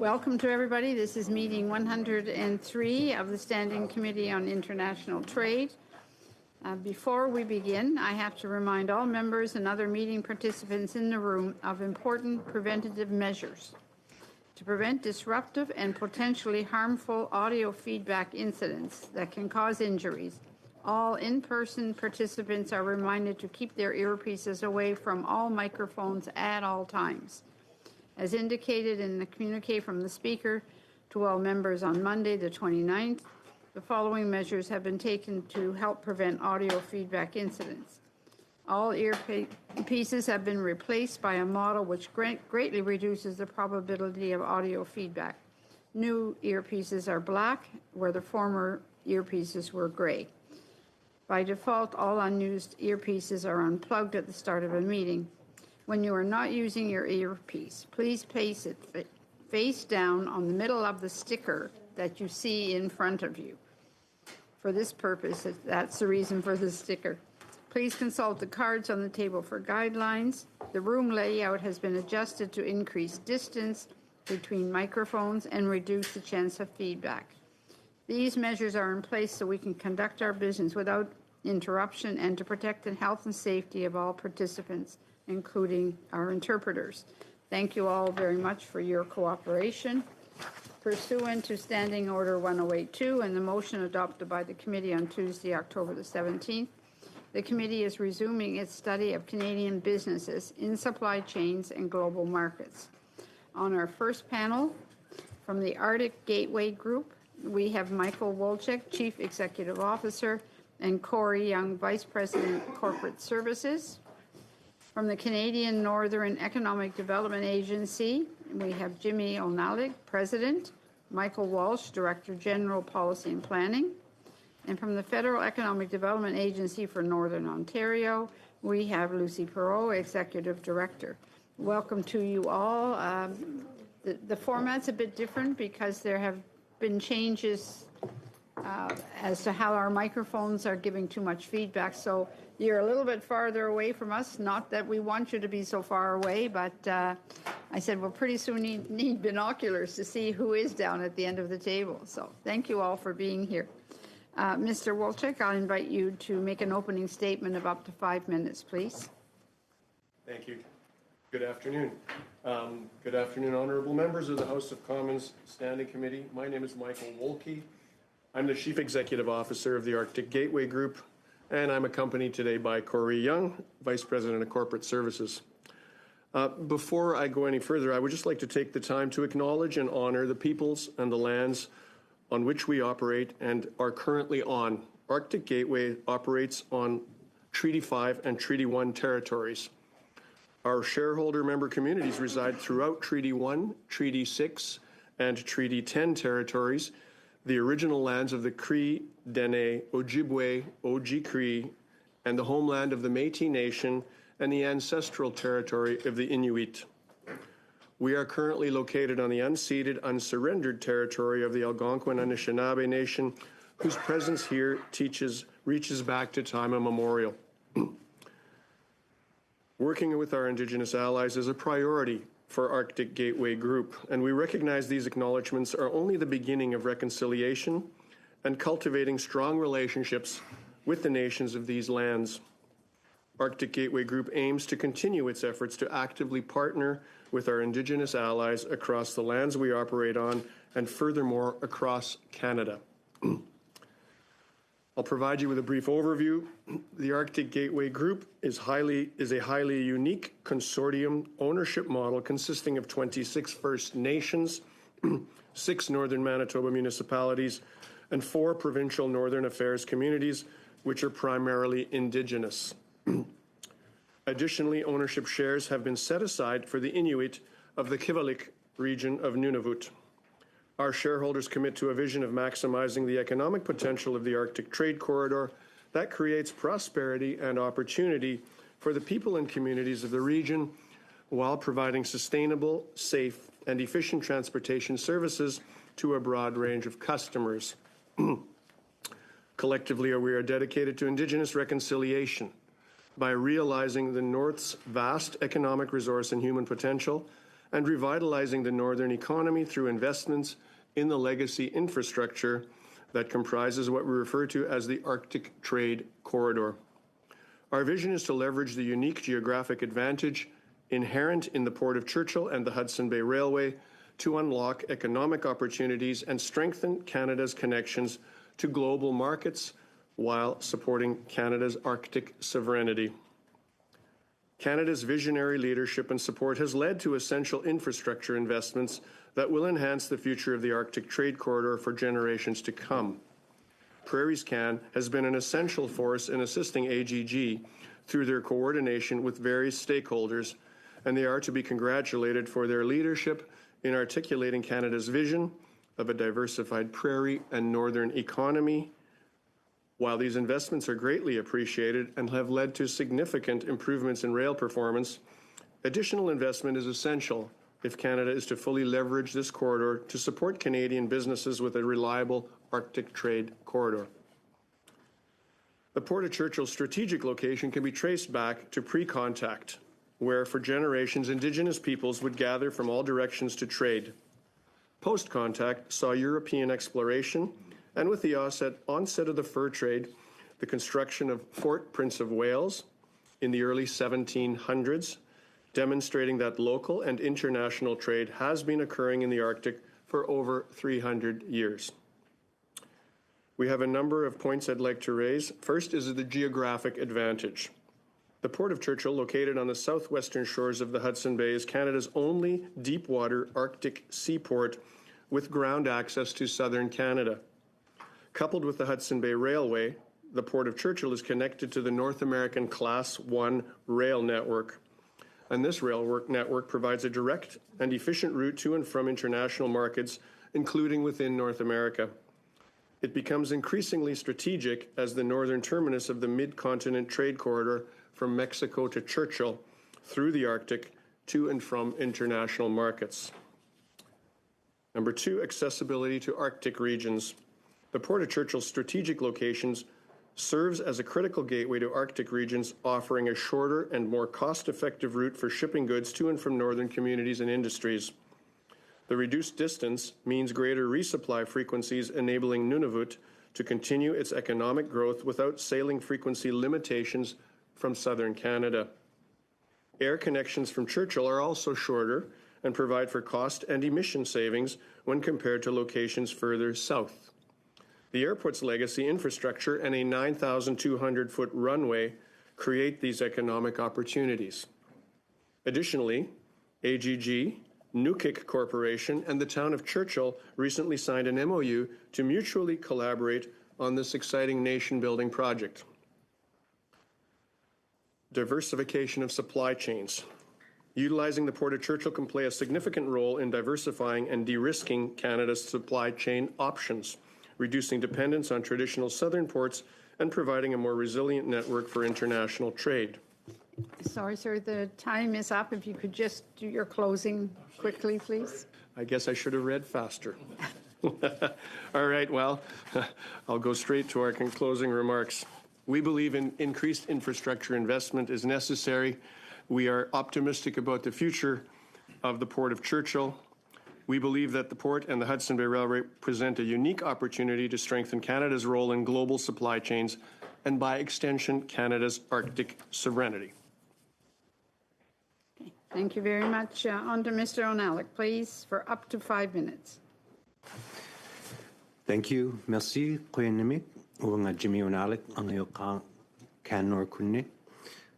Welcome to everybody. This is meeting 103 of the Standing Committee on International Trade. Before we begin, I have to remind all members and other meeting participants in the room of important preventative measures to prevent disruptive and potentially harmful audio feedback incidents that can cause injuries. All in-person participants are reminded to keep their earpieces away from all microphones at all times. As indicated in the communique from the Speaker to all members on Monday, the 29th, the following measures have been taken to help prevent audio feedback incidents. All earpieces have been replaced by a model which greatly reduces the probability of audio feedback. New earpieces are black, where the former earpieces were gray. By default, all unused earpieces are unplugged at the start of a meeting. When you are not using your earpiece, please place it face down on the middle of the sticker that you see in front of you. For this purpose, that's the reason for the sticker. Please consult the cards on the table for guidelines. The room layout has been adjusted to increase distance between microphones and reduce the chance of feedback. These measures are in place so we can conduct our business without interruption and to protect the health and safety of all participants, including our interpreters. Thank you all very much for your cooperation. Pursuant to Standing Order 1082 and the motion adopted by the committee on Tuesday, October the 17th, the committee is resuming its study of Canadian businesses in supply chains and global markets. On our first panel, from the Arctic Gateway Group, we have Michael Wolchek, Chief Executive Officer, and Corey Young, Vice President, Corporate Services. From the Canadian Northern Economic Development Agency, we have Jimmy O'Neill, President, Michael Walsh, Director General, Policy and Planning. And from the Federal Economic Development Agency for Northern Ontario, we have Lucy Perreault, Executive Director. Welcome to you all. The format's a bit different because there have been changes as to how our microphones are giving too much feedback. So you're a little bit farther away from us. Not that we want you to be so far away, but I said we'll pretty soon need binoculars to see who is down at the end of the table. So thank you all for being here. Mr. Wolchek, I'll invite you to make an opening statement of up to 5 minutes, please. Thank you. Good afternoon. Good afternoon, honorable members of the House of Commons Standing Committee. My name is Michael Wolke. I'm the Chief Executive Officer of the Arctic Gateway Group, and I'm accompanied today by Corey Young, Vice President of Corporate Services. Before I go any further, I would just like to take the time to acknowledge and honor the peoples and the lands on which we operate and are currently on. Arctic Gateway operates on Treaty 5 and Treaty 1 territories. Our shareholder member communities reside throughout Treaty 1, Treaty 6, and Treaty 10 territories, the original lands of the Cree, Dene, Ojibwe, Oji-Cree, and the homeland of the Métis Nation and the ancestral territory of the Inuit. We are currently located on the unceded, unsurrendered territory of the Algonquin Anishinaabe Nation, whose presence here reaches back to time immemorial. Working with our Indigenous allies is a priority for Arctic Gateway Group, and we recognize these acknowledgements are only the beginning of reconciliation and cultivating strong relationships with the nations of these lands. Arctic Gateway Group aims to continue its efforts to actively partner with our Indigenous allies across the lands we operate on and furthermore across Canada. I'll provide you with a brief overview. The Arctic Gateway Group is a highly unique consortium ownership model consisting of 26 First Nations, 6 Northern Manitoba municipalities, and 4 provincial Northern Affairs communities, which are primarily Indigenous. Additionally, ownership shares have been set aside for the Inuit of the Kivalliq region of Nunavut. Our shareholders commit to a vision of maximizing the economic potential of the Arctic Trade Corridor that creates prosperity and opportunity for the people and communities of the region while providing sustainable, safe, and efficient transportation services to a broad range of customers. Collectively, we are dedicated to Indigenous reconciliation by realizing the North's vast economic resource and human potential and revitalizing the northern economy through investments in the legacy infrastructure that comprises what we refer to as the Arctic Trade Corridor. Our vision is to leverage the unique geographic advantage inherent in the Port of Churchill and the Hudson Bay Railway to unlock economic opportunities and strengthen Canada's connections to global markets while supporting Canada's Arctic sovereignty. Canada's visionary leadership and support has led to essential infrastructure investments that will enhance the future of the Arctic Trade Corridor for generations to come. PrairiesCan has been an essential force in assisting AGG through their coordination with various stakeholders, and they are to be congratulated for their leadership in articulating Canada's vision of a diversified prairie and northern economy. While these investments are greatly appreciated and have led to significant improvements in rail performance, additional investment is essential if Canada is to fully leverage this corridor to support Canadian businesses with a reliable Arctic trade corridor. The Port of Churchill's strategic location can be traced back to pre-contact, where for generations Indigenous peoples would gather from all directions to trade. Post-contact saw European exploration, and with the onset of the fur trade, the construction of Fort Prince of Wales in the early 1700s, demonstrating that local and international trade has been occurring in the Arctic for over 300 years. We have a number of points I'd like to raise. First is the geographic advantage. The Port of Churchill, located on the southwestern shores of the Hudson Bay, is Canada's only deep-water Arctic seaport with ground access to southern Canada. Coupled with the Hudson Bay Railway, the Port of Churchill is connected to the North American Class I rail network. And this rail network provides a direct and efficient route to and from international markets, including within North America. It becomes increasingly strategic as the northern terminus of the mid-continent trade corridor from Mexico to Churchill through the Arctic to and from international markets. Number two, accessibility to Arctic regions. The Port of Churchill's strategic locations serves as a critical gateway to Arctic regions, offering a shorter and more cost-effective route for shipping goods to and from northern communities and industries. The reduced distance means greater resupply frequencies, enabling Nunavut to continue its economic growth without sailing frequency limitations from southern Canada. Air connections from Churchill are also shorter and provide for cost and emission savings when compared to locations further south. The airport's legacy infrastructure and a 9,200-foot runway create these economic opportunities. Additionally, AGG, Nukik Corporation, and the town of Churchill recently signed an MOU to mutually collaborate on this exciting nation-building project. Diversification of supply chains. Utilizing the Port of Churchill can play a significant role in diversifying and de-risking Canada's supply chain options, reducing dependence on traditional southern ports and providing a more resilient network for international trade. Sorry, sir, the time is up. If you could just do your closing quickly, please. I guess I should have read faster. All right, well, I'll go straight to our closing remarks. We believe increased infrastructure investment is necessary. We are optimistic about the future of the Port of Churchill. We believe that the port and the Hudson Bay Railway present a unique opportunity to strengthen Canada's role in global supply chains and, by extension, Canada's Arctic sovereignty. Okay. Thank you very much. On to Mr. O'Nallick, please, for up to 5 minutes. Thank you. Merci. Jimmy O'Nallick, Canor Kunne.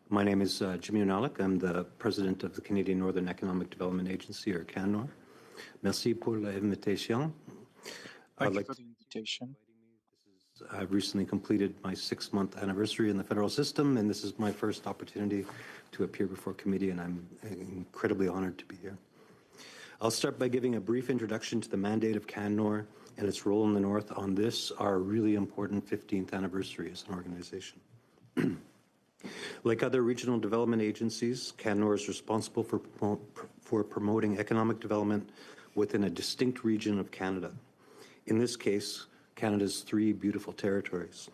My name is Jimmy O'Nallick. I'm the president of the Canadian Northern Economic Development Agency, or CANOR. Merci pour l'invitation. Thank you for the invitation. I've recently completed my 6-month anniversary in the federal system, and this is my first opportunity to appear before committee, and I'm incredibly honored to be here. I'll start by giving a brief introduction to the mandate of CANOR and its role in the North on this, our really important 15th anniversary as an organization. Like other regional development agencies, CANOR is responsible for promoting economic development within a distinct region of Canada. In this case, Canada's 3 beautiful territories.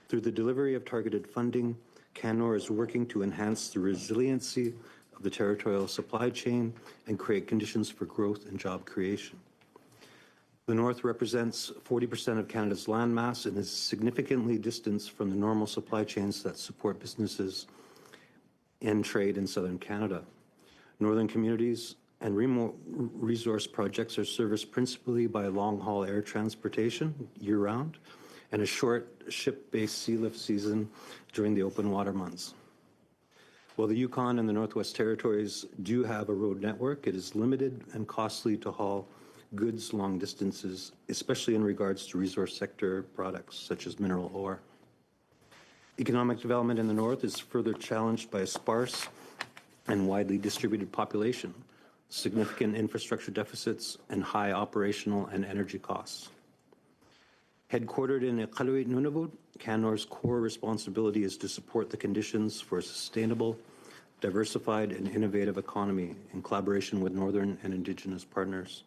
Through the delivery of targeted funding, CANOR is working to enhance the resiliency of the territorial supply chain and create conditions for growth and job creation. The North represents 40% of Canada's landmass and is significantly distanced from the normal supply chains that support businesses and trade in southern Canada. Northern communities and remote resource projects are serviced principally by long-haul air transportation year-round and a short ship-based sea lift season during the open water months. While the Yukon and the Northwest Territories do have a road network, it is limited and costly to haul goods long distances, especially in regards to resource sector products such as mineral ore. Economic development in the North is further challenged by a sparse and widely distributed population, significant infrastructure deficits, and high operational and energy costs. Headquartered in Iqaluit, Nunavut, Cannor's core responsibility is to support the conditions for a sustainable, diversified, and innovative economy in collaboration with Northern and Indigenous partners.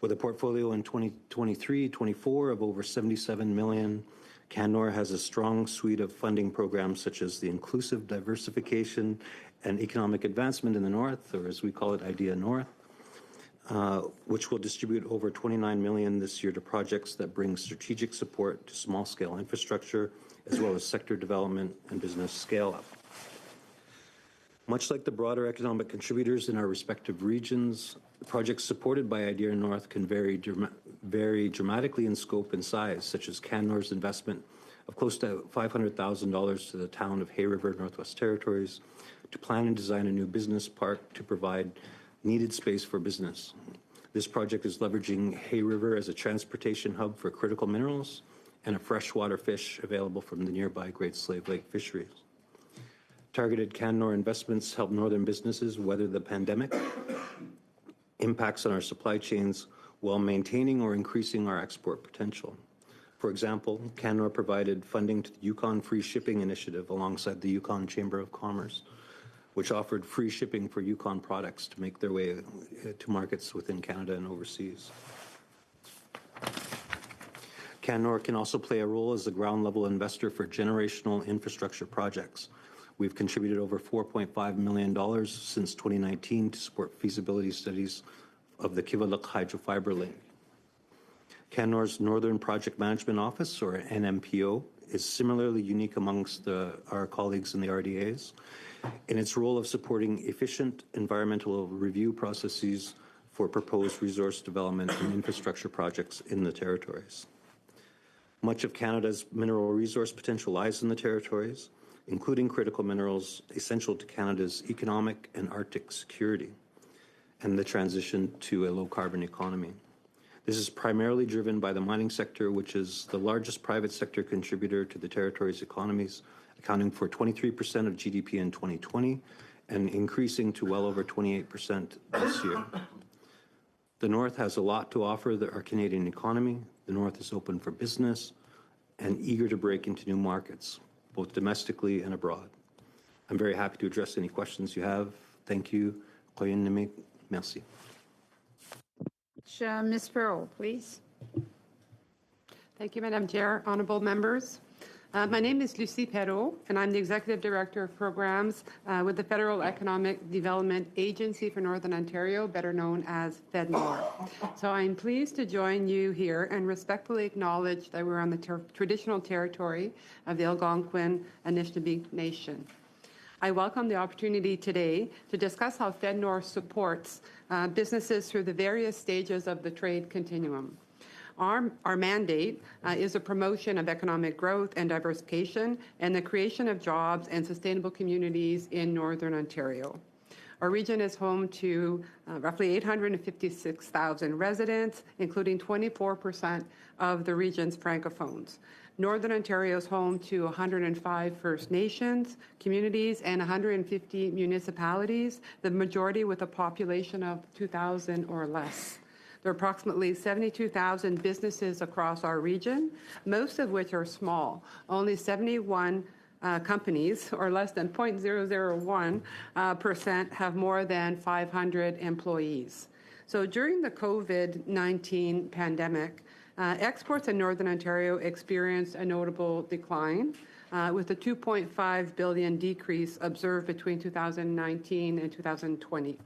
With a portfolio in 2023-24 of over $77 million, Cannor has a strong suite of funding programs such as the Inclusive Diversification and Economic Advancement in the North, or as we call it, IDEA North, which will distribute over $29 million this year to projects that bring strategic support to small-scale infrastructure, as well as sector development and business scale-up. Much like the broader economic contributors in our respective regions, the projects supported by IDEA North can vary dramatically in scope and size, such as Cannor's investment of close to $500,000 to the town of Hay River, Northwest Territories, to plan and design a new business park to provide needed space for business. This project is leveraging Hay River as a transportation hub for critical minerals and a freshwater fish available from the nearby Great Slave Lake fisheries. Targeted Cannor investments help northern businesses weather the pandemic impacts on our supply chains while maintaining or increasing our export potential. For example, Cannor provided funding to the Yukon Free Shipping Initiative alongside the Yukon Chamber of Commerce, which offered free shipping for Yukon products to make their way to markets within Canada and overseas. Cannor can also play a role as a ground-level investor for generational infrastructure projects. We've contributed over $4.5 million since 2019 to support feasibility studies of the Kivalliq hydrofiber link. Cannor's Northern Project Management Office, or NMPO, is similarly unique amongst our colleagues in the RDAs in its role of supporting efficient environmental review processes for proposed resource development and infrastructure projects in the territories. Much of Canada's mineral resource potential lies in the territories, including critical minerals essential to Canada's economic and Arctic security and the transition to a low-carbon economy. This is primarily driven by the mining sector, which is the largest private sector contributor to the territory's economies, accounting for 23% of GDP in 2020 and increasing to well over 28% this year. The North has a lot to offer our Canadian economy. The North is open for business and eager to break into new markets, both domestically and abroad. I'm very happy to address any questions you have. Thank you. Merci. Ms. Farrell, please. Thank you, Madam Chair, honorable members. My name is Lucie Perrault, and I'm the Executive Director of Programs with the Federal Economic Development Agency for Northern Ontario, better known as FedNor. So I'm pleased to join you here and respectfully acknowledge that we're on the traditional territory of the Algonquin Anishinaabe Nation. I welcome the opportunity today to discuss how FedNor supports businesses through the various stages of the trade continuum. Our mandate is a promotion of economic growth and diversification and the creation of jobs and sustainable communities in Northern Ontario. Our region is home to roughly 856,000 residents, including 24% of the region's francophones. Northern Ontario is home to 105 First Nations communities and 150 municipalities, the majority with a population of 2,000 or less. There are approximately 72,000 businesses across our region, most of which are small. Only 71 companies, or less than 0.001%, have more than 500 employees. So during the COVID-19 pandemic, exports in Northern Ontario experienced a notable decline. with a 2.5 billion decrease observed between 2019 and 2020.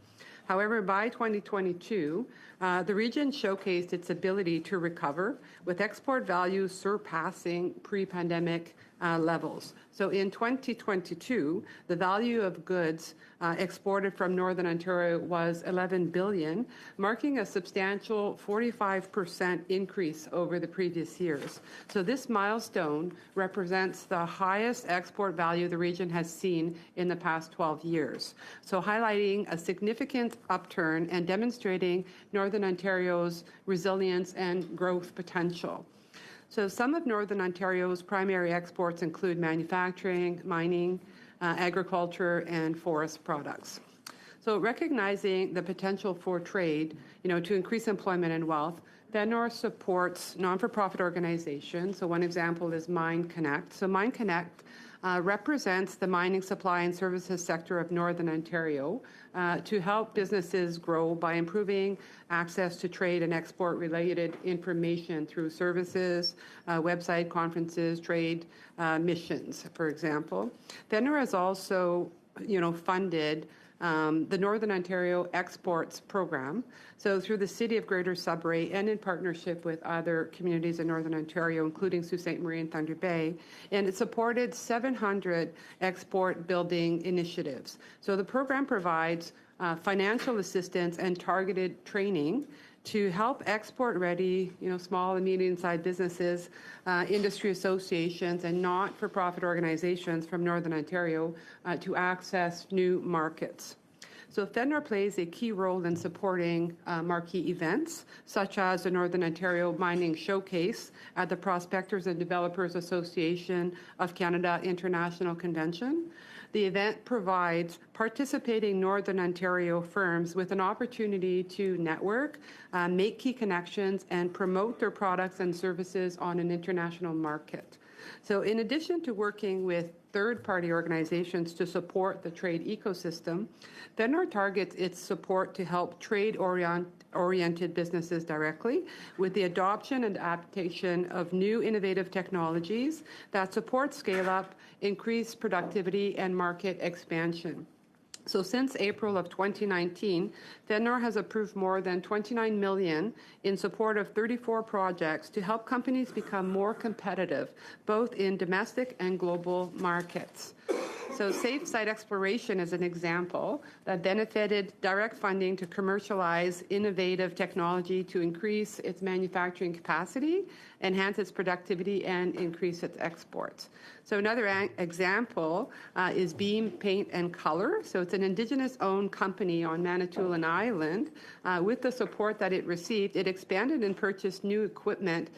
However, by 2022, the region showcased its ability to recover, with export values surpassing pre-pandemic levels. So in 2022, the value of goods exported from Northern Ontario was 11 billion, marking a substantial 45% increase over the previous years. So this milestone represents the highest export value the region has seen in the past 12 years. So highlighting a significant upturn and demonstrating Northern Ontario's resilience and growth potential. So some of Northern Ontario's primary exports include manufacturing, mining, agriculture, and forest products. So recognizing the potential for trade, to increase employment and wealth, FedNor supports non-for-profit organizations. So one example is Mine Connect. So Mine Connect represents the mining supply and services sector of Northern Ontario to help businesses grow by improving access to trade and export-related information through services, website, conferences, trade missions, for example. FedNor has also, funded the Northern Ontario Exports Program. So through the City of Greater Sudbury and in partnership with other communities in Northern Ontario, including Sault Ste. Marie and Thunder Bay, and it supported 700 export building initiatives. So the program provides financial assistance and targeted training to help export-ready, small and medium-sized businesses, industry associations, and not-for-profit organizations from Northern Ontario to access new markets. So FedNor plays a key role in supporting marquee events, such as the Northern Ontario Mining Showcase at the Prospectors and Developers Association of Canada International Convention. The event provides participating Northern Ontario firms with an opportunity to network, make key connections, and promote their products and services on an international market. So in addition to working with third-party organizations to support the trade ecosystem, FedNor targets its support to help trade-oriented businesses directly with the adoption and adaptation of new innovative technologies that support scale-up, increased productivity, and market expansion. So since April of 2019, FedNor has approved more than $29 million in support of 34 projects to help companies become more competitive, both in domestic and global markets. So Safe Site Exploration is an example that benefited direct funding to commercialize innovative technology to increase its manufacturing capacity, enhance its productivity, and increase its exports. So another example is Beam Paint and Color. So it's an Indigenous-owned company on Manitoulin Island. With the support that it received, it expanded and purchased new equipment.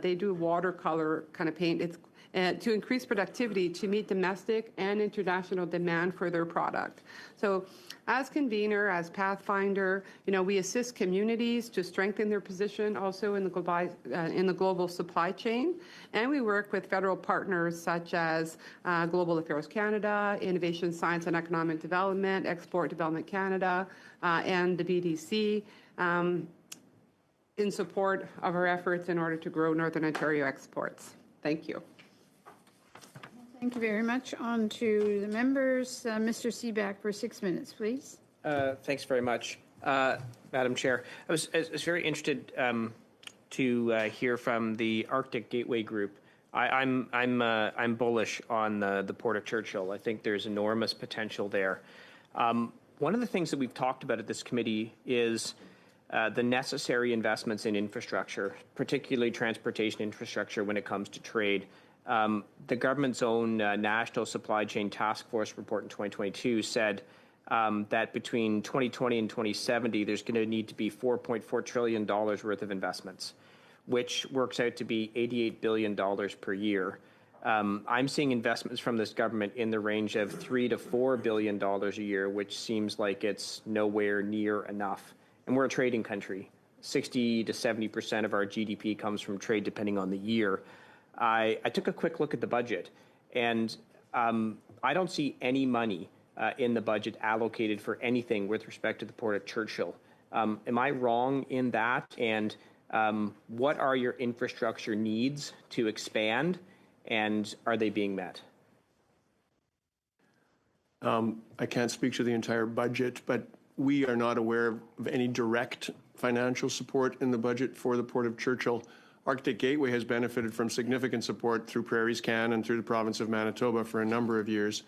They do watercolor kind of paint. It's to increase productivity to meet domestic and international demand for their product. So as convener, as Pathfinder, we assist communities to strengthen their position also in the global supply chain. And we work with federal partners such as Global Affairs Canada, Innovation, Science and Economic Development, Export Development Canada, and the BDC in support of our efforts in order to grow Northern Ontario exports. Thank you. Thank you very much. On to the members. Mr. Seaback for 6 minutes, please. Thanks very much, Madam Chair. I was very interested to hear from the Arctic Gateway Group. I'm bullish on the Port of Churchill. I think there's enormous potential there. One of the things that we've talked about at this committee is the necessary investments in infrastructure, particularly transportation infrastructure when it comes to trade. The government's own National Supply Chain Task Force report in 2022 said that between 2020 and 2070, there's going to need to be $4.4 trillion worth of investments, which works out to be $88 billion per year. I'm seeing investments from this government in the range of $3 to $4 billion a year, which seems like it's nowhere near enough. And we're a trading country. 60 to 70% of our GDP comes from trade, depending on the year. I took a quick look at the budget, and I don't see any money in the budget allocated for anything with respect to the Port of Churchill. Am I wrong in that? And what are your infrastructure needs to expand, and are they being met? I can't speak to the entire budget, but we are not aware of any direct financial support in the budget for the Port of Churchill. Arctic Gateway has benefited from significant support through Prairies Can and through the province of Manitoba for a number of years.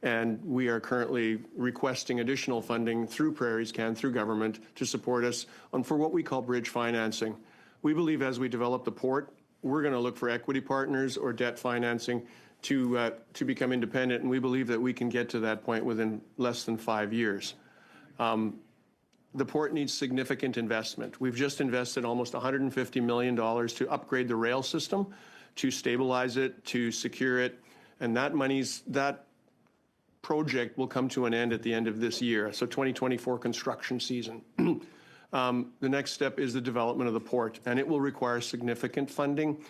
And we are currently requesting additional funding through Prairies Can, through government, to support us for what we call bridge financing. We believe as we develop the port, we're going to look for equity partners or debt financing to become independent, and we believe that we can get to that point within less than 5 years. The port needs significant investment. We've just invested almost $150 million to upgrade the rail system, to stabilize it, to secure it, and that project will come to an end at the end of this year, so 2024 construction season. The next step is the development of the port, and it will require significant funding.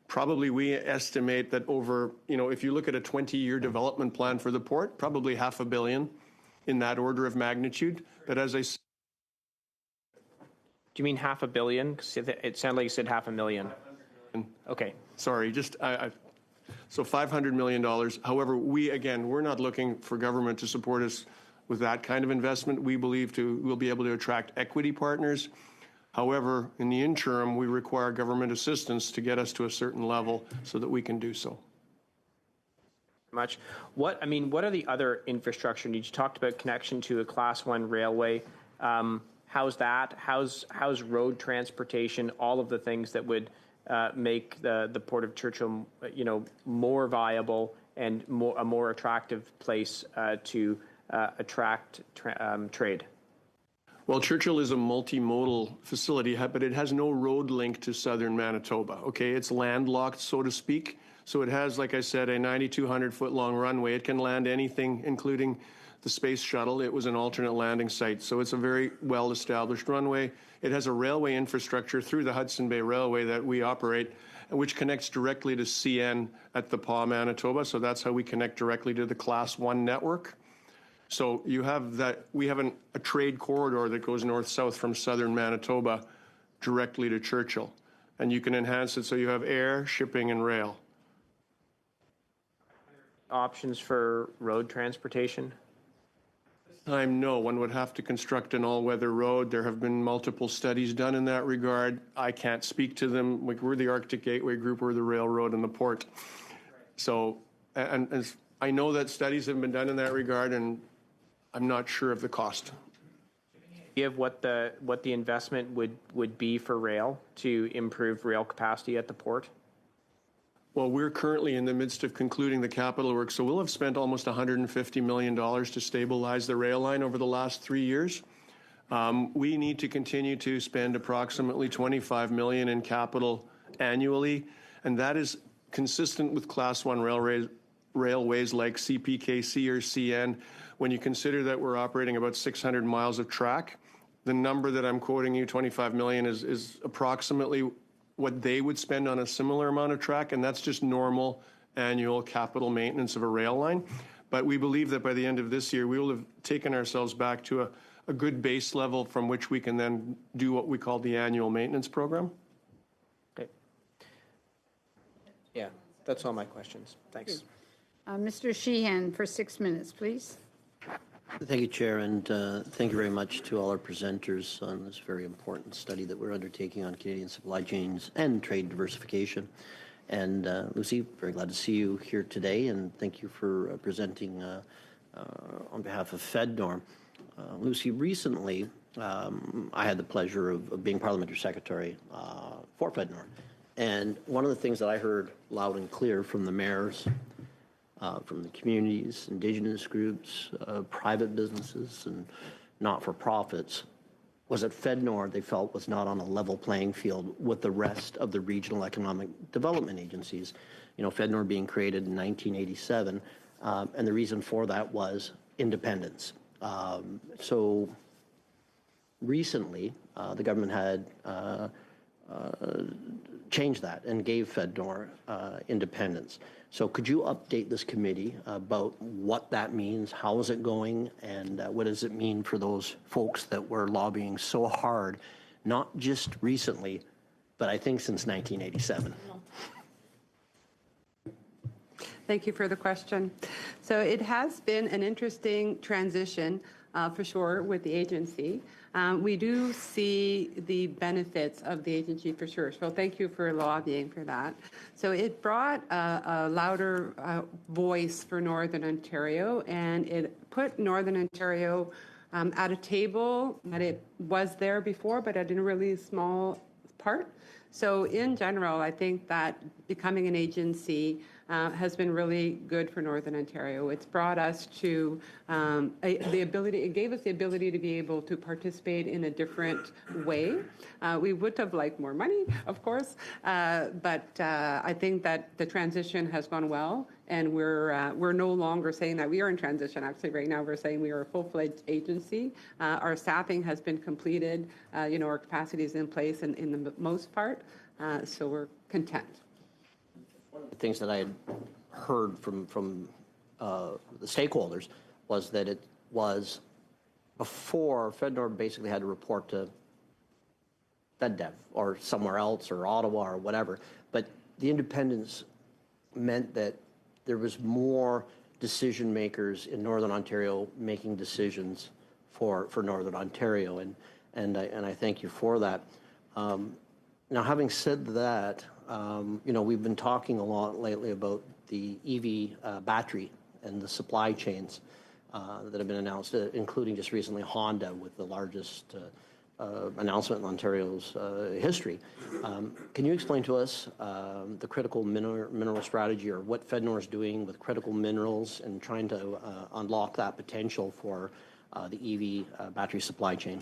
Probably we estimate that over, if you look at a 20-year development plan for the port, probably $500 million in that order of magnitude. But as I said, Do you mean $500 million? 'Cause it sounded like you said $500,000. Okay. Sorry, so $500 million. However, we're not looking for government to support us with that kind of investment. We believe we'll be able to attract equity partners. However, in the interim, we require government assistance to get us to a certain level so that we can do so. Much. What are the other infrastructure needs? You talked about connection to a Class 1 railway. How's that? How's road transportation? All of the things that would make the Port of Churchill, more viable and a more attractive place to attract trade. Well, Churchill is a multimodal facility, but it has no road link to southern Manitoba, okay? It's landlocked, so to speak. So it has, like I said, a 9,200-foot long runway. It can land anything, including the space shuttle. It was an alternate landing site, so it's a very well-established runway. It has a railway infrastructure through the Hudson Bay Railway that we operate, which connects directly to CN at the Pas, Manitoba. So that's how we connect directly to the Class 1 network. So you have that. We have a trade corridor that goes north-south from southern Manitoba directly to Churchill, and you can enhance it so you have air, shipping, and rail. Options for road transportation? No, one would have to construct an all-weather road. There have been multiple studies done in that regard. I can't speak to them. We're the Arctic Gateway Group, we're the railroad and the port. So, and I know that studies have been done in that regard, and I'm not sure of the cost. Do you have what the investment would be for rail to improve rail capacity at the port? Well, we're currently in the midst of concluding the capital work, so we'll have spent almost $150 million to stabilize the rail line over the last 3 years. We need to continue to spend approximately $25 million in capital annually, and that is consistent with Class 1 railways like CPKC or CN. When you consider that we're operating about 600 miles of track, the number that I'm quoting you, $25 million, is approximately what they would spend on a similar amount of track, and that's just normal annual capital maintenance of a rail line. But we believe that by the end of this year, we will have taken ourselves back to a good base level from which we can then do what we call the annual maintenance program. Okay. Yeah, that's all my questions. Thanks. Mr. Sheehan for 6 minutes, please. Thank you, Chair, and thank you very much to all our presenters on this very important study that we're undertaking on Canadian supply chains and trade diversification. And Lucy, very glad to see you here today, and thank you for presenting on behalf of FedNor. Lucy, recently I had the pleasure of being Parliamentary Secretary for FedNor, and one of the things that I heard loud and clear from the mayors, from the communities, Indigenous groups, private businesses, and not-for-profits, was that FedNor, they felt, was not on a level playing field with the rest of the regional economic development agencies. FedNor being created in 1987, and the reason for that was independence. So recently, the government had changed that and gave FedNor independence. So could you update this committee about what that means, how is it going, and what does it mean for those folks that were lobbying so hard, not just recently, but I think since 1987? Thank you for the question. So it has been an interesting transition for sure with the agency. We do see the benefits of the agency for sure. So thank you for lobbying for that. So it brought a louder voice for Northern Ontario, and it put Northern Ontario at a table that it was there before, but at a really small part. So in general, I think that becoming an agency has been really good for Northern Ontario. It's brought us to the ability, it gave us the ability to be able to participate in a different way. We would have liked more money, of course, but I think that the transition has gone well, and we're no longer saying that we are in transition. Actually, right now we're saying we are a full-fledged agency. Our staffing has been completed. Our capacity is in place in the most part, so we're content. One of the things that I had heard from the stakeholders was that it was before FedNor basically had to report to FedDev or somewhere else or Ottawa or whatever, but the independence meant that there was more decision makers in Northern Ontario making decisions for Northern Ontario, and I thank you for that. Now, having said that, we've been talking a lot lately about the EV battery and the supply chains that have been announced, including just recently Honda with the largest announcement in Ontario's history. Can you explain to us the critical mineral strategy, or what FedNor is doing with critical minerals and trying to unlock that potential for the EV battery supply chain?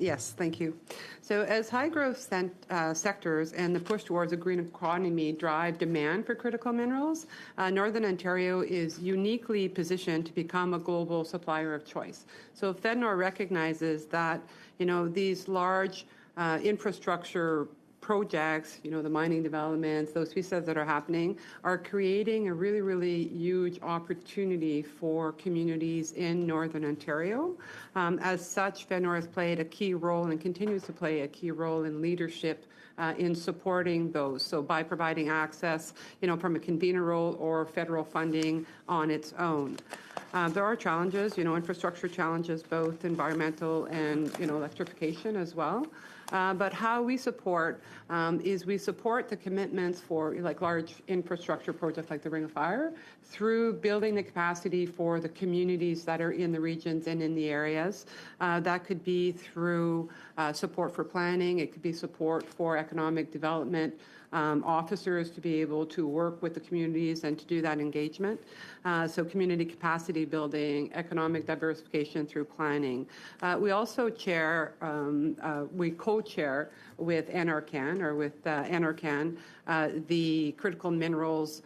Yes, thank you. So as high-growth sectors and the push towards a green economy drive demand for critical minerals, Northern Ontario is uniquely positioned to become a global supplier of choice. So FedNor recognizes that, these large infrastructure projects, the mining developments, those pieces that are happening, are creating a really, really huge opportunity for communities in Northern Ontario. As such, FedNor has played a key role and continues to play a key role in leadership in supporting those. So by providing access, from a convener role or federal funding on its own. There are challenges, infrastructure challenges, both environmental and, electrification as well. But how we support is we support the commitments for large infrastructure projects like the Ring of Fire through building the capacity for the communities that are in the regions and in the areas. That could be through support for planning. It could be support for economic development officers to be able to work with the communities and to do that engagement. So community capacity building, economic diversification through planning. We also we co-chair with NRCan, or with NRCan, the Critical Minerals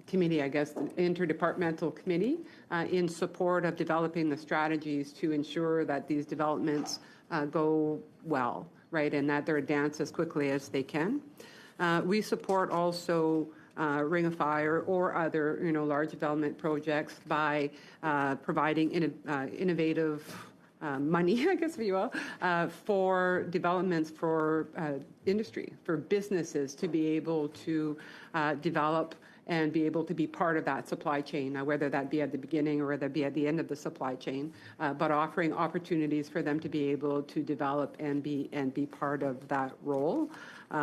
Committee, I guess, the interdepartmental committee, in support of developing the strategies to ensure that these developments go well, right, and that they're advanced as quickly as they can. We support also Ring of Fire or other, large development projects by providing innovative money, I guess, if you will, for developments for industry, for businesses to be able to develop and be able to be part of that supply chain, whether that be at the beginning or whether that be at the end of the supply chain, but offering opportunities for them to be able to develop and be part of that role.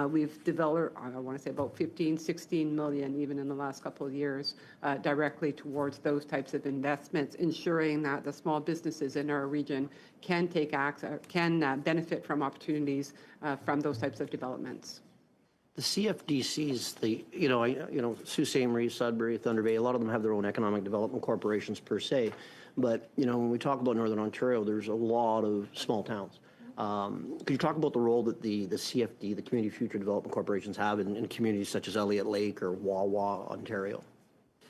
We've developed, I want to say, about 16 million, even in the last couple of years, directly towards those types of investments, ensuring that the small businesses in our region can benefit from opportunities from those types of developments. The CFDCs, Sault Ste. Marie, Sudbury, Thunder Bay, a lot of them have their own economic development corporations per se. But, when we talk about Northern Ontario, there's a lot of small towns. Could you talk about the role that the CFD, the Community Future Development Corporations, have in communities such as Elliott Lake or Wawa, Ontario?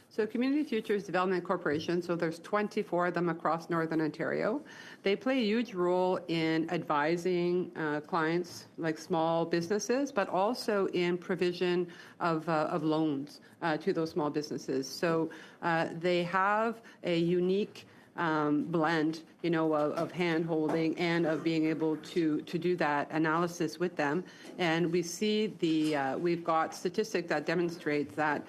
So Community Futures Development Corporation, so there's 24 of them across Northern Ontario. They play a huge role in advising clients like small businesses, but also in provision of loans to those small businesses. So they have a unique blend, of hand-holding and of being able to do that analysis with them. And we see we've got statistics that demonstrate that,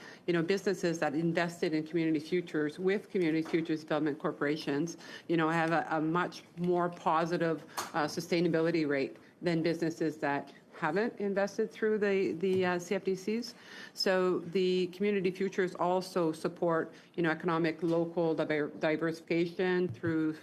businesses that invested in community futures with community futures development corporations, have a much more positive sustainability rate than businesses that haven't invested through the CFDCs. So the community futures also support, economic local diversification through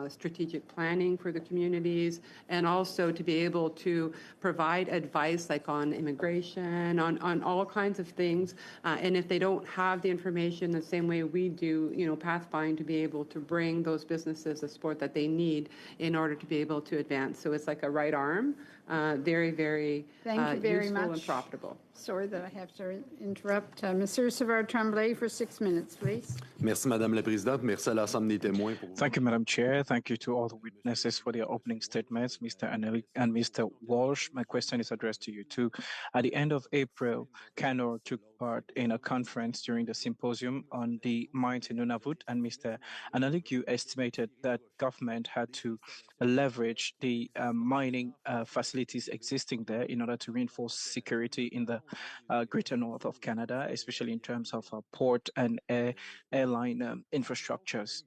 strategic planning for the communities, and also to be able to provide advice like on immigration, on all kinds of things. And if they don't have the information the same way we do, Pathfind, to be able to bring those businesses the support that they need in order to be able to advance. So it's like a right arm, very, very, Thank you very useful much. and profitable. Sorry that I have to interrupt. Monsieur Savard-Tremblay for 6 minutes, please. Merci, Madame la Présidente. Merci à l'ensemble des témoins. Thank you, Madam Chair. Thank you to all the witnesses for their opening statements, Mr. Anelli and Mr. Walsh. My question is addressed to you too. At the end of April, Canor took part in a conference during the symposium on the mines in Nunavut, and Mr. Anelli estimated that government had to leverage the mining facilities existing there in order to reinforce security in the greater north of Canada, especially in terms of port and airline infrastructures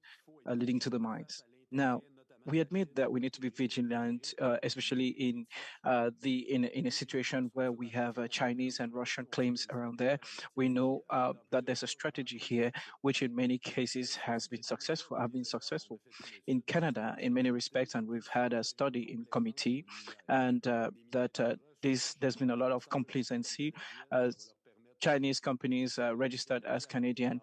leading to the mines. Now, we admit that we need to be vigilant, especially in a situation where we have Chinese and Russian claims around there. We know that there's a strategy here, which in many cases have been successful. In Canada, in many respects, and we've had a study in committee, and there's been a lot of complacency. Chinese companies registered as Canadian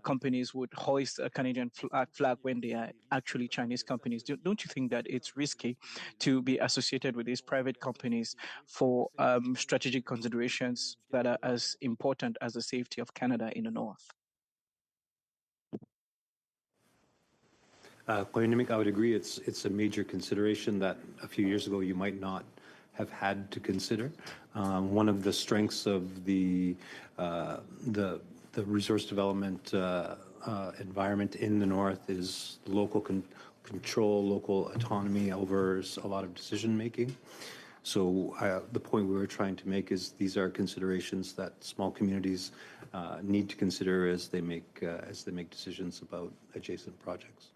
companies would hoist a Canadian flag when they are actually Chinese companies. Don't you think that it's risky to be associated with these private companies for strategic considerations that are as important as the safety of Canada in the north? I would agree. It's a major consideration that a few years ago you might not have had to consider. One of the strengths of the resource development environment in the north is local control, local autonomy over a lot of decision making. So the point we were trying to make is these are considerations that small communities need to consider as they make decisions about adjacent projects.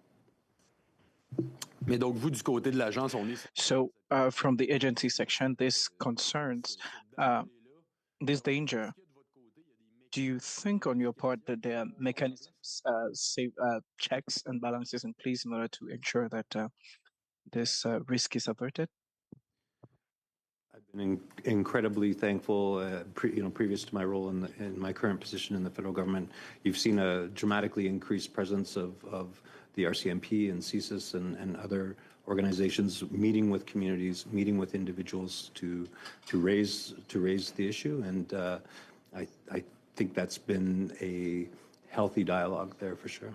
Mais donc, vous, du côté de l'agence, on est... So, from the agency section, this concerns this danger. Do you think on your part that there are mechanisms, checks and balances in place in order to ensure that this risk is averted? I've been incredibly thankful, previous to my role in my current position in the federal government. You've seen a dramatically increased presence of the RCMP and CSIS and other organizations meeting with communities, meeting with individuals to raise the issue, and I think that's been a healthy dialogue there for sure.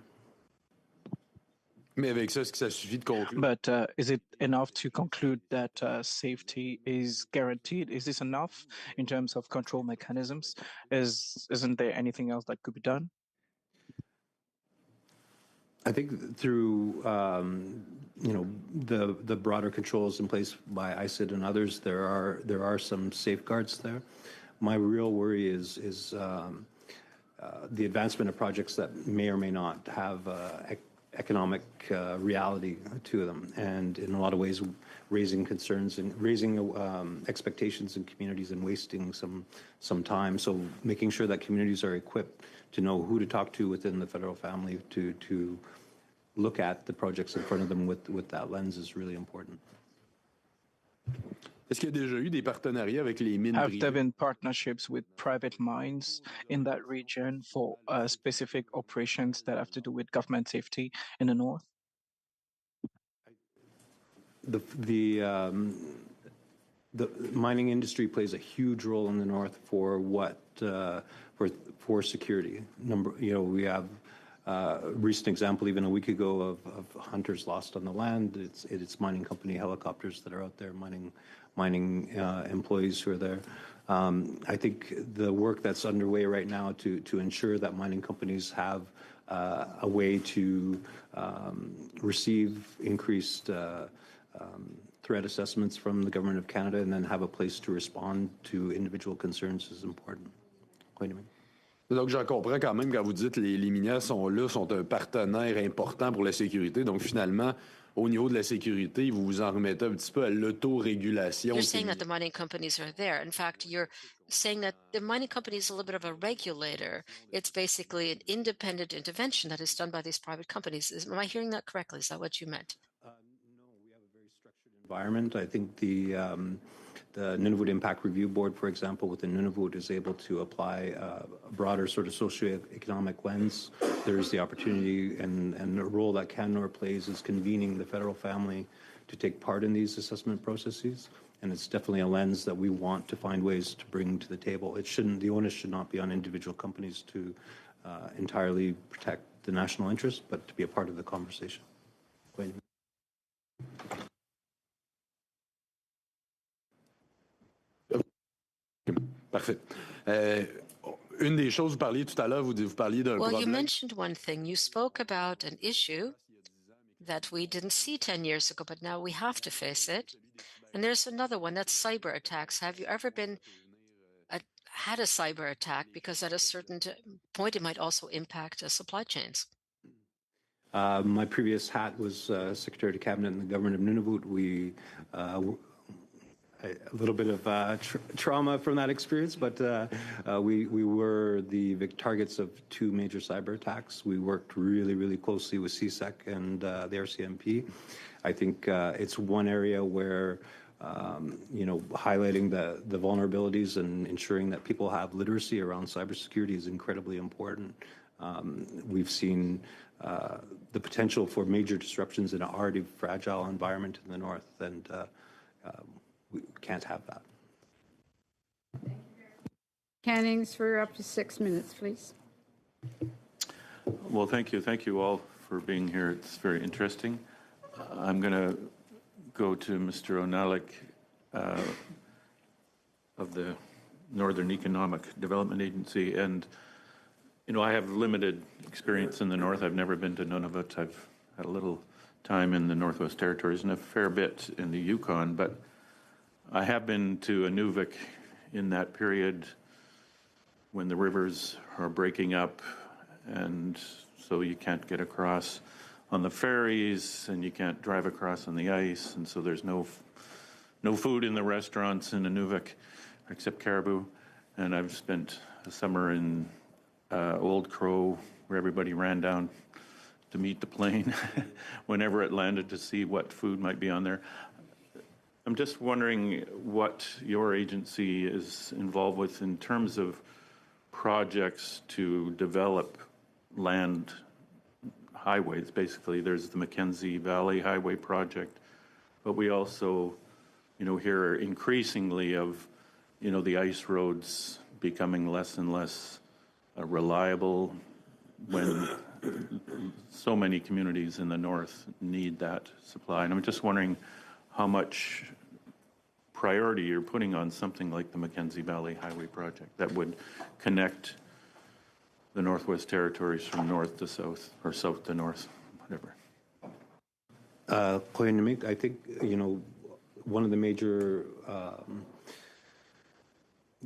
Mais avec ça, est-ce que ça suffit de conclure? But is it enough to conclude that safety is guaranteed? Is this enough in terms of control mechanisms? Isn't there anything else that could be done? I think through the broader controls in place by ICIT and others, there are some safeguards there. My real worry is the advancement of projects that may or may not have economic reality to them, and in a lot of ways raising concerns and raising expectations in communities and wasting some time. So making sure that communities are equipped to know who to talk to within the federal family to look at the projects in front of them with that lens is really important. Est-ce qu'il y a déjà eu des partenariats avec les mines Have privées? there been partnerships with private mines in that region for specific operations that have to do with government safety in the north? The mining industry plays a huge role in the north for for security. We have a recent example even a week ago of hunters lost on the land. It's mining company helicopters that are out there, mining employees who are there. I think the work that's underway right now to ensure that mining companies have a way to receive increased threat assessments from the Government of Canada and then have a place to respond to individual concerns is important. Wait a minute. Donc, j'en comprends quand même quand vous dites les minières sont là, sont un partenaire important pour la sécurité. Donc, finalement, au niveau de la sécurité, vous vous en remettez un petit peu à l'autorégulation. You're saying that the mining companies are there. In fact, you're saying that the mining company is a little bit of a regulator. It's basically an independent intervention that is done by these private companies. Am I hearing that correctly? Is that what you meant? No, we have a very structured environment. I think the Nunavut Impact Review Board, for example, within Nunavut is able to apply a broader sort of socioeconomic lens. There's the opportunity and the role that Canor plays is convening the federal family to take part in these assessment processes. And it's definitely a lens that we want to find ways to bring to the table. The onus should not be on individual companies to entirely protect the national interest, but to be a part of the conversation. Parfait. Une des choses, vous parliez tout à l'heure, vous parliez d'un Well, you problème. mentioned one thing. You spoke about an issue that we didn't see 10 years ago, but now we have to face it. And there's another one, that's cyber attacks. Have you ever had a cyber attack? Because at a certain point, it might also impact supply chains. My previous hat was Secretary of Cabinet in the Government of Nunavut. We a little bit of trauma from that experience, but we were the targets of two major cyber attacks. We worked really, really closely with CSEC and the RCMP. I think it's one area where highlighting the vulnerabilities and ensuring that people have literacy around cybersecurity is incredibly important. We've seen the potential for major disruptions in an already fragile environment in the north, and we can't have that. Cannings for up to 6 minutes, please. Well, thank you. Thank you all for being here. It's very interesting. I'm going to go to Mr. Onalik of the Northern Economic Development Agency. And, I have limited experience in the North. I've never been to Nunavut. I've had a little time in the Northwest Territories and a fair bit in the Yukon, but I have been to Inuvik in that period when the rivers are breaking up, and so you can't get across on the ferries, and you can't drive across on the ice, and so there's no food in the restaurants in Inuvik except caribou. And I've spent a summer in Old Crow, where everybody ran down to meet the plane whenever it landed to see what food might be on there. I'm just wondering what your agency is involved with in terms of projects to develop land highways. Basically, there's the Mackenzie Valley Highway Project, but we also, hear increasingly of, the ice roads becoming less and less reliable when so many communities in the north need that supply. And I'm just wondering how much priority you're putting on something like the Mackenzie Valley Highway Project that would connect the Northwest Territories from north to south or south to north, whatever. I think, one of the major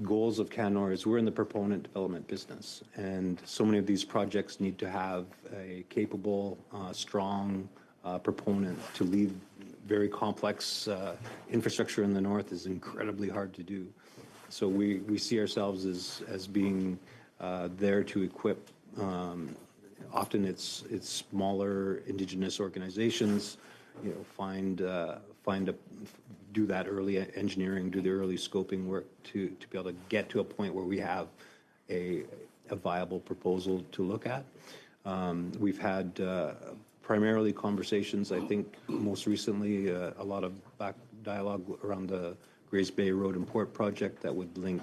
goals of Canor is we're in the proponent development business, and so many of these projects need to have a capable, strong proponent. To lead very complex infrastructure in the north is incredibly hard to do. So we see ourselves as being there to equip. Often it's smaller Indigenous organizations, do that early engineering, do the early scoping work to be able to get to a point where we have a viable proposal to look at. We've had primarily conversations, I think most recently a lot of back dialogue around the Grays Bay Road and Port project that would link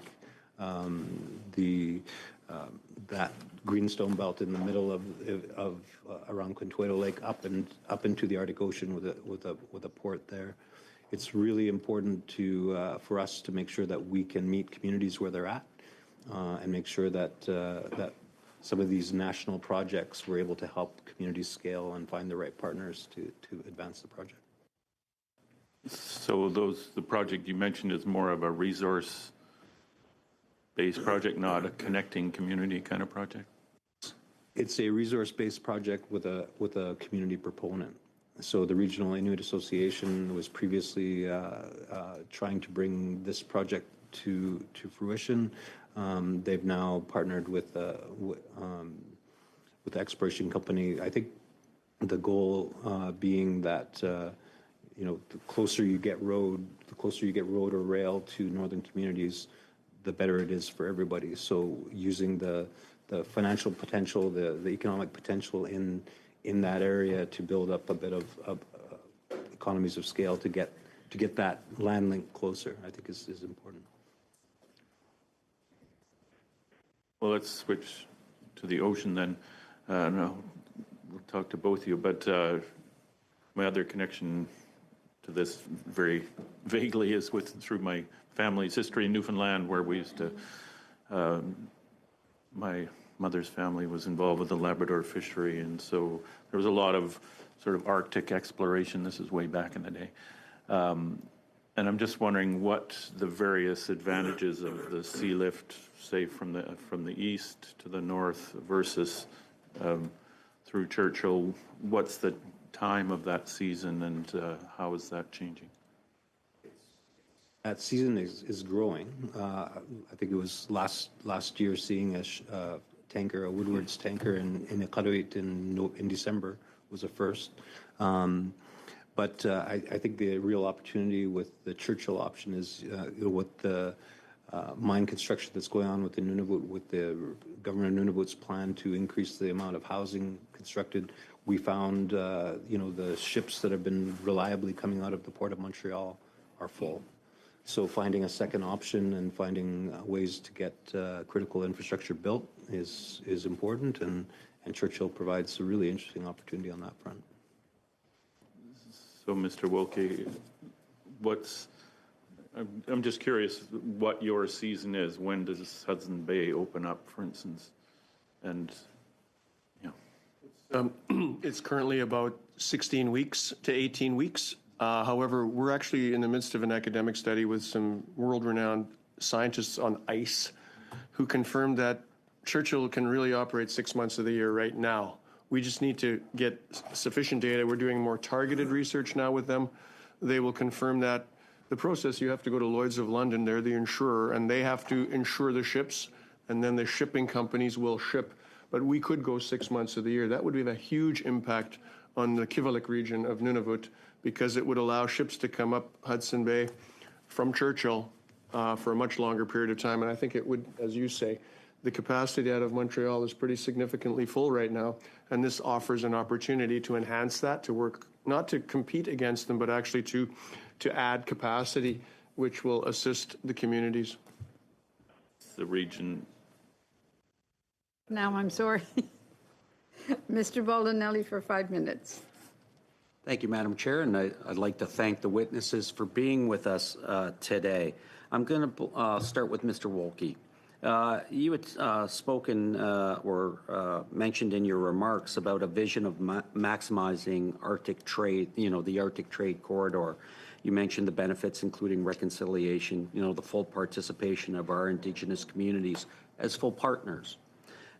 that greenstone belt in the middle of around Contueto Lake up into the Arctic Ocean with a port there. It's really important for us to make sure that we can meet communities where they're at and make sure that some of these national projects, we're able to help communities scale and find the right partners to advance the project. So the project you mentioned is more of a resource-based project, not a connecting community kind of project? It's a resource-based project with a community proponent. So the Regional Inuit Association was previously trying to bring this project to fruition. They've now partnered with the exploration company. I think the goal being that the closer you get road or rail to northern communities, the better it is for everybody. So using the financial potential, the economic potential in that area to build up a bit of economies of scale to get that land link closer, I think is important. Well, let's switch to the ocean then. No, we'll talk to both of you, but my other connection to this very vaguely is through my family's history in Newfoundland, where we used to, my mother's family was involved with the Labrador fishery, and so there was a lot of sort of Arctic exploration. This is way back in the day. And I'm just wondering what the various advantages of the sea lift, say from the east to the north versus through Churchill. What's the time of that season, and how is that changing? That season is growing. I think it was last year seeing a tanker, a Woodward's tanker in Iqaluit in December was a first. But I think the real opportunity with the Churchill option is with the mine construction that's going on with the Nunavut, with the government of Nunavut's plan to increase the amount of housing constructed. We found, the ships that have been reliably coming out of the Port of Montreal are full. So finding a second option and finding ways to get critical infrastructure built is important, and Churchill provides a really interesting opportunity on that front. So, Mr. Wilkie, I'm just curious what your season is. When does Hudson Bay open up, for instance? And, It's currently about 16 weeks to 18 weeks. However, we're actually in the midst of an academic study with some world-renowned scientists on ice who confirmed that Churchill can really operate 6 months of the year right now. We just need to get sufficient data. We're doing more targeted research now with them. They will confirm that. The process, you have to go to Lloyd's of London. They're the insurer, and they have to insure the ships, and then the shipping companies will ship. But we could go 6 months of the year. That would have a huge impact on the Kivalliq region of Nunavut, because it would allow ships to come up Hudson Bay from Churchill for a much longer period of time. And I think it would, as you say, the capacity out of Montreal is pretty significantly full right now. And this offers an opportunity to enhance that, to work, not to compete against them, but actually to add capacity, which will assist the communities. The region. Now I'm sorry. Mr. Baldinelli for 5 minutes. Thank you, Madam Chair, and I'd like to thank the witnesses for being with us today. I'm going to start with Mr. Wolke. You had spoken or mentioned in your remarks about a vision of maximizing Arctic trade, the Arctic trade corridor. You mentioned the benefits, including reconciliation, the full participation of our Indigenous communities as full partners.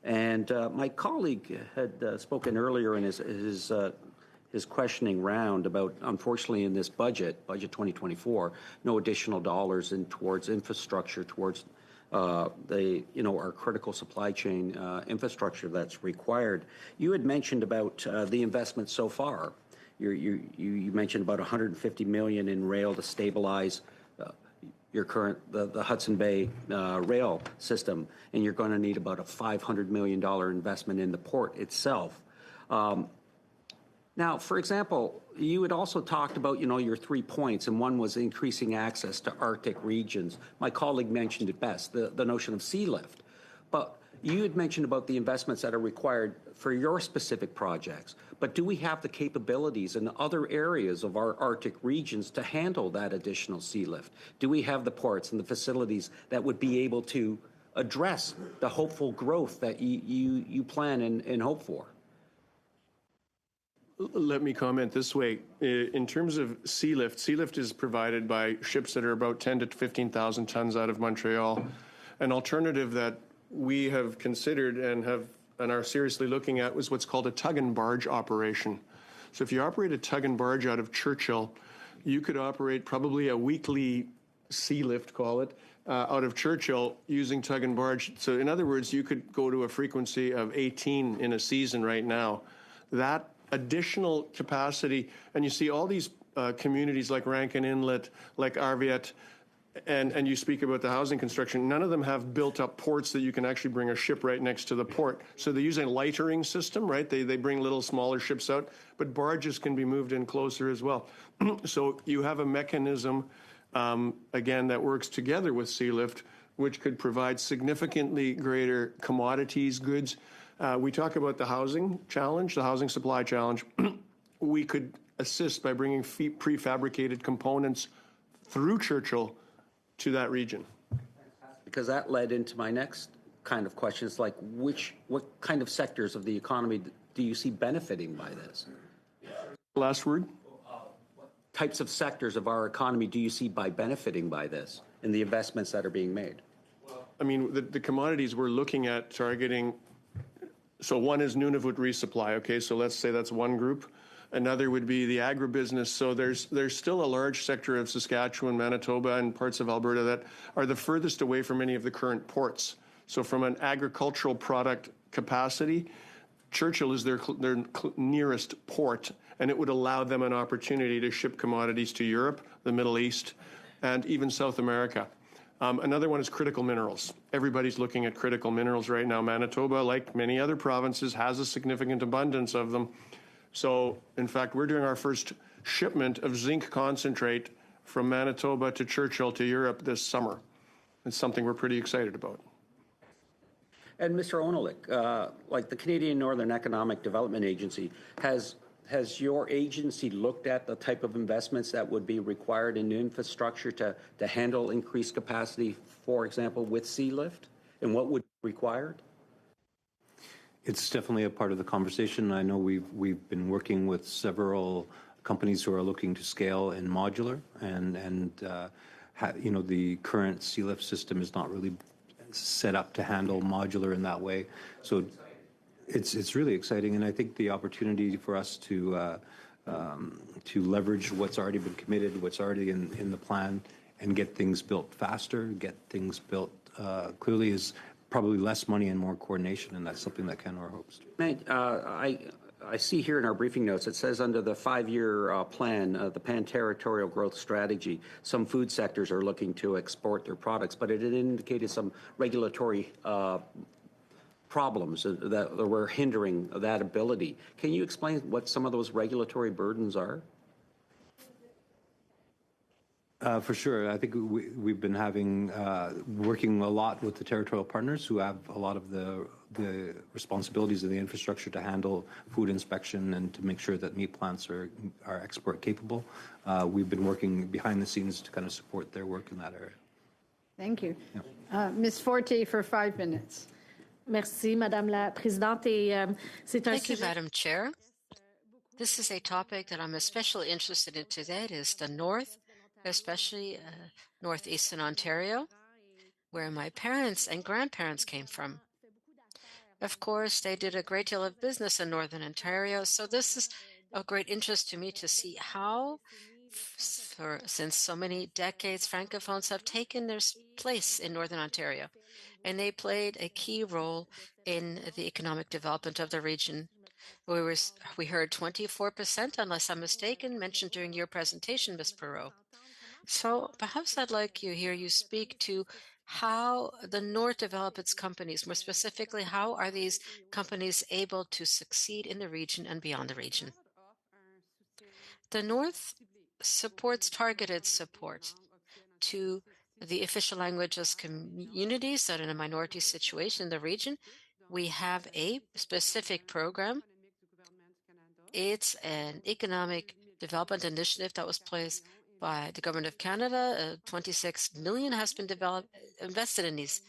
And my colleague had spoken earlier in his questioning round about, unfortunately, in this budget 2024, no additional dollars towards infrastructure, towards our critical supply chain infrastructure that's required. You had mentioned about the investment so far. You mentioned about $150 million in rail to stabilize your current the Hudson Bay rail system, and you're going to need about a $500 million investment in the port itself. Now, for example, you had also talked about, your 3 points, and one was increasing access to Arctic regions. My colleague mentioned it best, the notion of sea lift. But you had mentioned about the investments that are required for your specific projects. But do we have the capabilities in other areas of our Arctic regions to handle that additional sea lift? Do we have the ports and the facilities that would be able to address the hopeful growth that you plan and hope for? Let me comment this way. In terms of Sealift is provided by ships that are about 10 to 15,000 tons out of Montreal. An alternative that we have considered and are seriously looking at was what's called a tug and barge operation. So if you operate a tug and barge out of Churchill, you could operate probably a weekly Sealift, call it, out of Churchill using tug and barge. So in other words, you could go to a frequency of 18 in a season right now. That additional capacity, and you see all these communities like Rankin Inlet, like Arviat, and you speak about the housing construction, none of them have built up ports that you can actually bring a ship right next to the port. So they use a lightering system, right? They bring little smaller ships out, but barges can be moved in closer as well. So you have a mechanism, again, that works together with Sealift, which could provide significantly greater commodities, goods. We talk about the housing challenge, the housing supply challenge. We could assist by bringing prefabricated components through Churchill to that region. Because that led into my next kind of question. It's like, what kind of sectors of the economy do you see benefiting by this? Last word? What types of sectors of our economy do you see by benefiting by this and the investments that are being made? I mean, the commodities we're looking at targeting. So one is Nunavut resupply, okay? So let's say that's one group. Another would be the agribusiness. So there's still a large sector of Saskatchewan, Manitoba, and parts of Alberta that are the furthest away from any of the current ports. So from an agricultural product capacity, Churchill is their nearest port, and it would allow them an opportunity to ship commodities to Europe, the Middle East, and even South America. Another one is critical minerals. Everybody's looking at critical minerals right now. Manitoba, like many other provinces, has a significant abundance of them. So, in fact, we're doing our first shipment of zinc concentrate from Manitoba to Churchill to Europe this summer. It's something we're pretty excited about. And Mr. Onalik, like the Canadian Northern Economic Development Agency, has your agency looked at the type of investments that would be required in infrastructure to handle increased capacity, for example, with Sealift, and what would be required? It's definitely a part of the conversation. I know we've been working with several companies who are looking to scale in modular, and the current Sealift system is not really set up to handle modular in that way. So it's really exciting, and I think the opportunity for us to leverage what's already been committed, what's already in the plan, and get things built faster, get things built clearly is probably less money and more coordination, and that's something that Canor hopes. I see here in our briefing notes, it says under the 5-year plan, the Pan-Territorial Growth Strategy, some food sectors are looking to export their products, but it indicated some regulatory problems that were hindering that ability. Can you explain what some of those regulatory burdens are? For sure. I think we've been working a lot with the territorial partners who have a lot of the responsibilities of the infrastructure to handle food inspection and to make sure that meat plants are export capable. We've been working behind the scenes to kind of support their work in that area. Thank you. Yeah. Ms. Forte for 5 minutes. Merci, Madame la Présidente. Thank you, Madam Chair. This is a topic that I'm especially interested in today. It is the North, especially northeastern Ontario, where my parents and grandparents came from. Of course, they did a great deal of business in northern Ontario, so this is of great interest to me to see how, since so many decades, Francophones have taken their place in northern Ontario, and they played a key role in the economic development of the region. We heard 24%, unless I'm mistaken, mentioned during your presentation, Ms. Perot. So perhaps I'd like to hear you speak to how the North develop its companies. More specifically, how are these companies able to succeed in the region and beyond the region? The North supports targeted support to the official languages communities that are in a minority situation in the region. We have a specific program. It's an economic development initiative that was placed by the Government of Canada. 26 million has been invested in these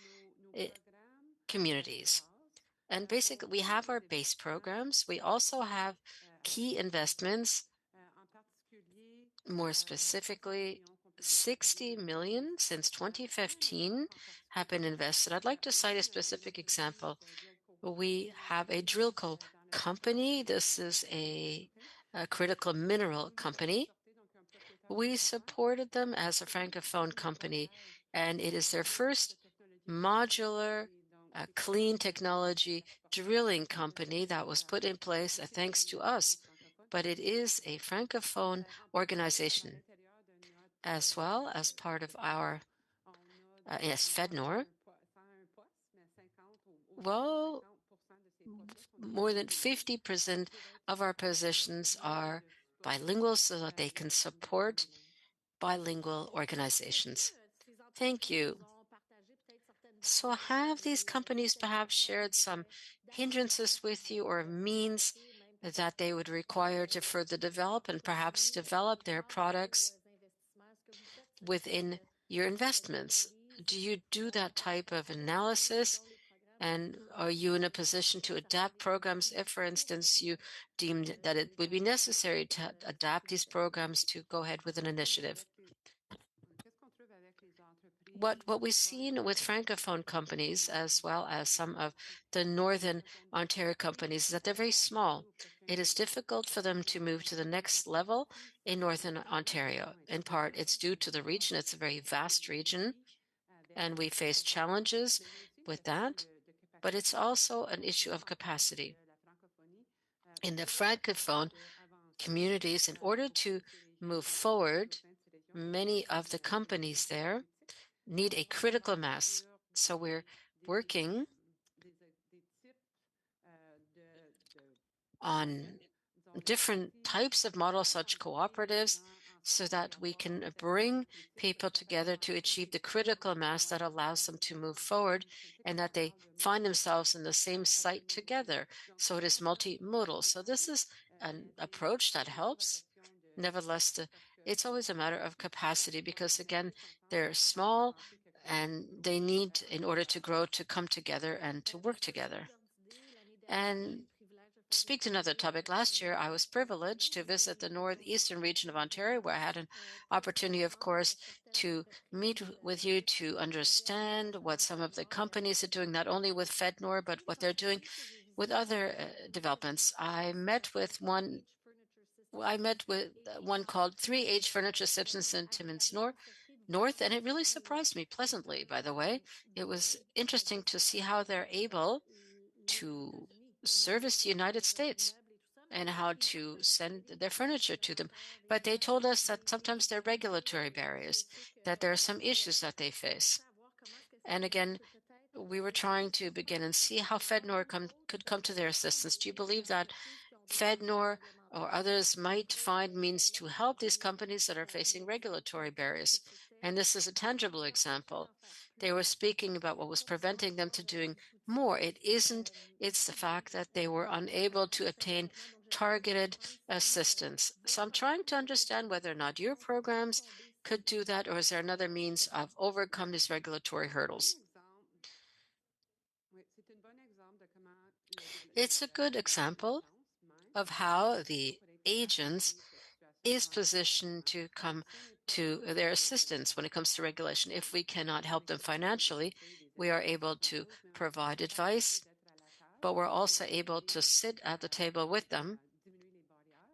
communities. And basically, we have our base programs. We also have key investments, more specifically, 60 million since 2015 have been invested. I'd like to cite a specific example. We have a drill coal company. This is a critical mineral company. We supported them as a Francophone company, and it is their first modular, clean technology drilling company that was put in place thanks to us. But it is a Francophone organization as well as part of our yes, FEDNOR. Well, more than 50% of our positions are bilingual so that they can support bilingual organizations. Thank you. So have these companies perhaps shared some hindrances with you or means that they would require to further develop and perhaps develop their products within your investments? Do you do that type of analysis? And are you in a position to adapt programs if, for instance, you deemed that it would be necessary to adapt these programs to go ahead with an initiative? What we've seen with Francophone companies, as well as some of the Northern Ontario companies, is that they're very small. It is difficult for them to move to the next level in Northern Ontario. In part, it's due to the region. It's a very vast region, and we face challenges with that, but it's also an issue of capacity. In the Francophone communities, in order to move forward, many of the companies there need a critical mass. So we're working on different types of models, such cooperatives, so that we can bring people together to achieve the critical mass that allows them to move forward and that they find themselves in the same site together. So it is multimodal. So this is an approach that helps. Nevertheless, it's always a matter of capacity because, again, they're small and they need, in order to grow, to come together and to work together. And to speak to another topic, last year I was privileged to visit the northeastern region of Ontario, where I had an opportunity, of course, to meet with you to understand what some of the companies are doing, not only with FEDNOR, but what they're doing with other developments. I met with one called 3H Furniture Systems in Timmins North, and it really surprised me pleasantly, by the way. It was interesting to see how they're able to service the United States and how to send their furniture to them. But they told us that sometimes there are regulatory barriers, that there are some issues that they face. And again, we were trying to begin and see how FEDNOR could come to their assistance. Do you believe that FEDNOR or others might find means to help these companies that are facing regulatory barriers? And this is a tangible example. They were speaking about what was preventing them to doing more. It's the fact that they were unable to obtain targeted assistance. So I'm trying to understand whether or not your programs could do that, or is there another means of overcome these regulatory hurdles? It's a good example of how the agents is positioned to come to their assistance when it comes to regulation. If we cannot help them financially, we are able to provide advice, but we're also able to sit at the table with them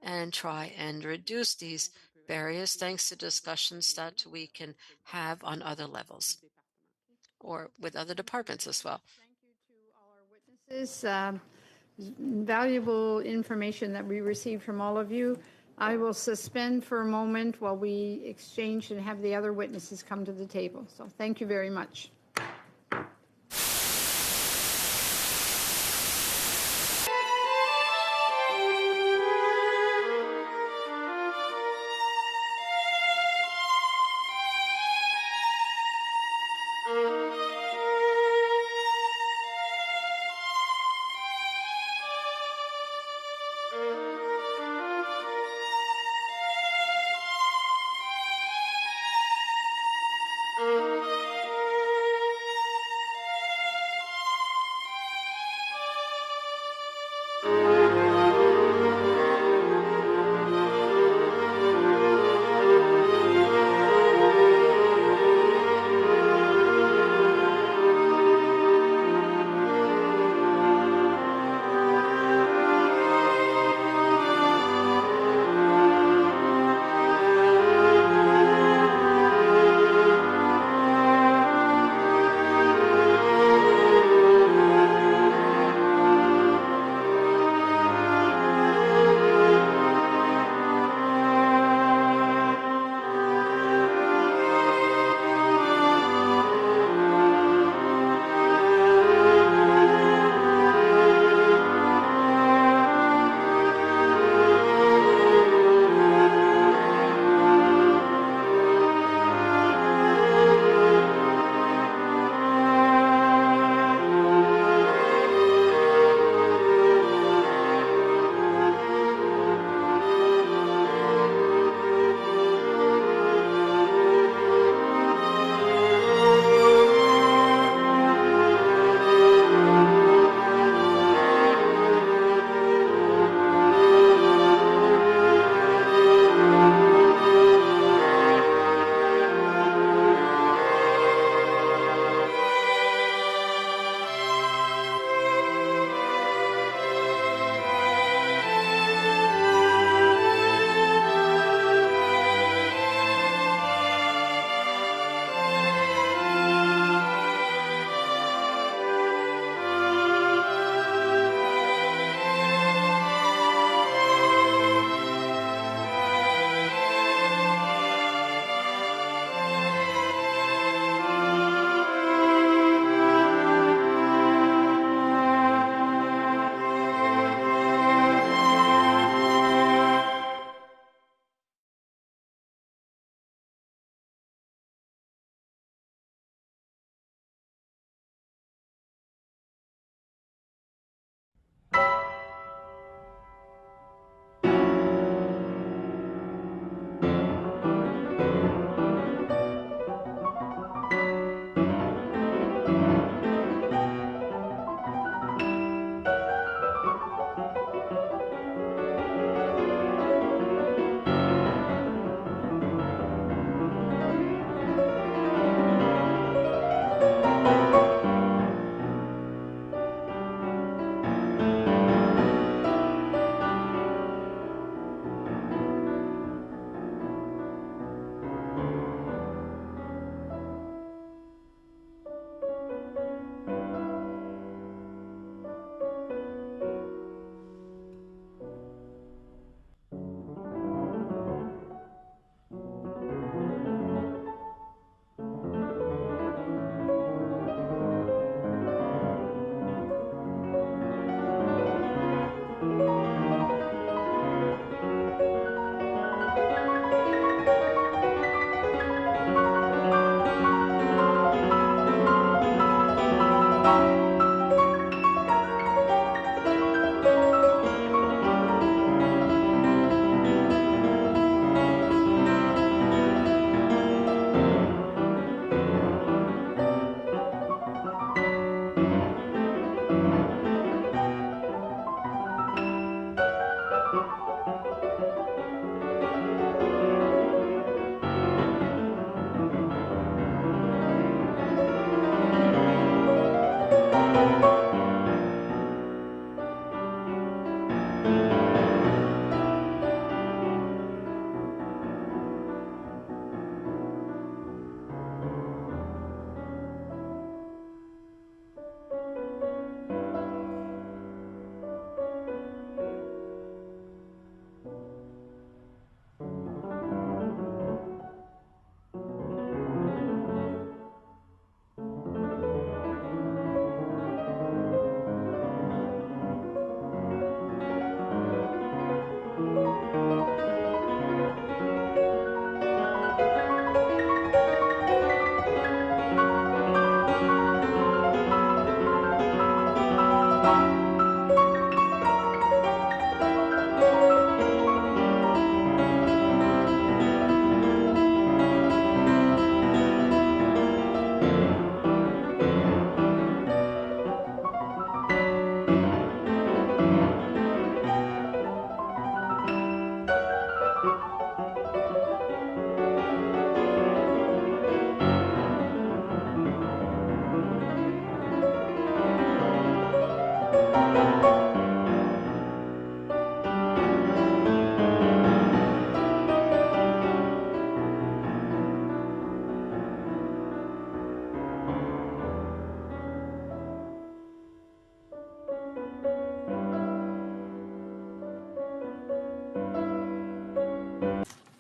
and try and reduce these barriers thanks to discussions that we can have on other levels or with other departments as well. Thank you to all our witnesses. Valuable information that we received from all of you. I will suspend for a moment while we exchange and have the other witnesses come to the table. So thank you very much.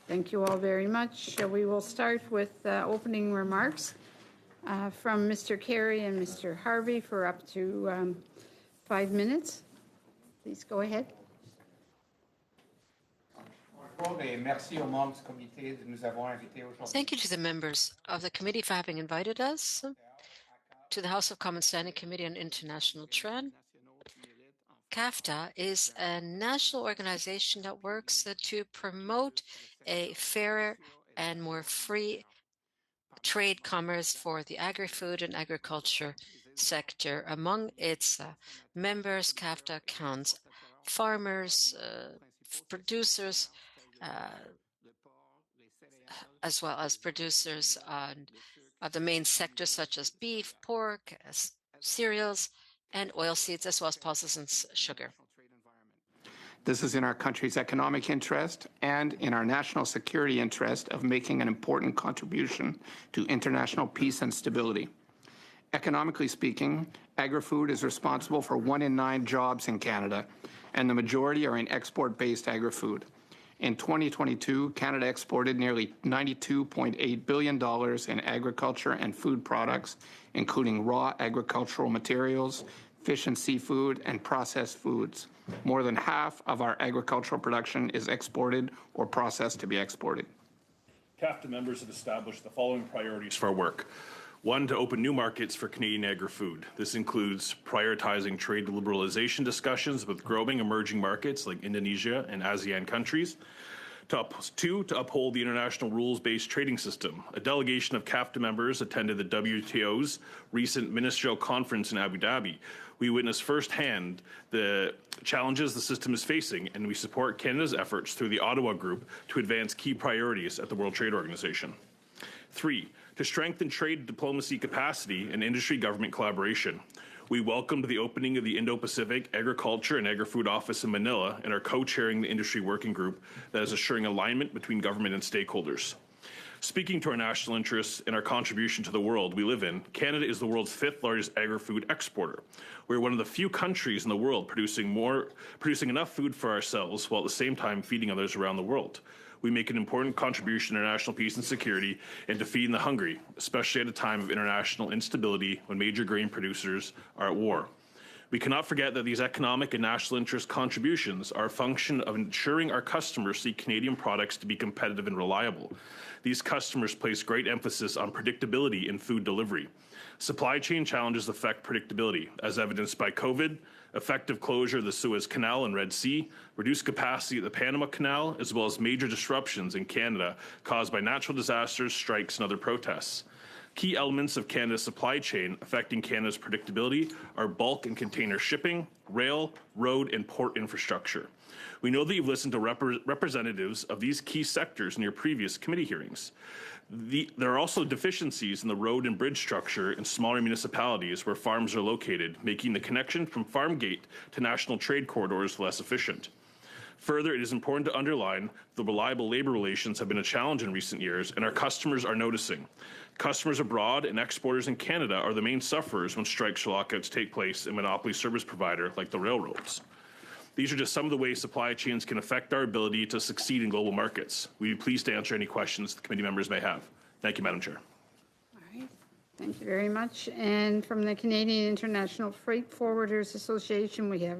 Thank you all very much. We will start with opening remarks from Mr. Carey and Mr. Harvey for up to 5 minutes. Please go ahead. Thank you to the members of the committee for having invited us to the House of Commons Standing Committee on International Trade. CAFTA is a national organization that works to promote a fairer and more free trade commerce for the agri-food and agriculture sector. Among its members, CAFTA counts farmers, producers, as well as producers of the main sectors such as beef, pork, cereals, and oilseeds, as well as pulses and sugar. This is in our country's economic interest and in our national security interest of making an important contribution to international peace and stability. Economically speaking, agri-food is responsible for 1 in 9 jobs in Canada, and the majority are in export-based agri-food. In 2022, Canada exported nearly $92.8 billion in agriculture and food products, including raw agricultural materials, fish and seafood, and processed foods. More than half of our agricultural production is exported or processed to be exported. CAFTA members have established the following priorities for our work. 1, to open new markets for Canadian agri-food. This includes prioritizing trade liberalization discussions with growing emerging markets like Indonesia and ASEAN countries. 2, to uphold the international rules-based trading system. A delegation of CAFTA members attended the WTO's recent ministerial conference in Abu Dhabi. We witnessed firsthand the challenges the system is facing, and we support Canada's efforts through the Ottawa Group to advance key priorities at the World Trade Organization. 3, to strengthen trade diplomacy capacity and industry-government collaboration. We welcomed the opening of the Indo-Pacific Agriculture and Agri-Food Office in Manila and are co-chairing the industry working group that is assuring alignment between government and stakeholders. Speaking to our national interests and our contribution to the world we live in, Canada is the world's 5th largest agri-food exporter. We're one of the few countries in the world producing enough food for ourselves while at the same time feeding others around the world. We make an important contribution to national peace and security and to feeding the hungry, especially at a time of international instability when major grain producers are at war. We cannot forget that these economic and national interest contributions are a function of ensuring our customers see Canadian products to be competitive and reliable. These customers place great emphasis on predictability in food delivery. Supply chain challenges affect predictability, as evidenced by COVID, effective closure of the Suez Canal and Red Sea, reduced capacity at the Panama Canal, as well as major disruptions in Canada caused by natural disasters, strikes, and other protests. Key elements of Canada's supply chain affecting Canada's predictability are bulk and container shipping, rail, road, and port infrastructure. We know that you've listened to representatives of these key sectors in your previous committee hearings. There are also deficiencies in the road and bridge structure in smaller municipalities where farms are located, making the connection from farm gate to national trade corridors less efficient. Further, it is important to underline the reliable labor relations have been a challenge in recent years, and our customers are noticing. Customers abroad and exporters in Canada are the main sufferers when strikes or lockouts take place in monopoly service provider like the railroads. These are just some of the ways supply chains can affect our ability to succeed in global markets. We'd be pleased to answer any questions the committee members may have. Thank you, Madam Chair. All right. Thank you very much. And from the Canadian International Freight Forwarders Association, we have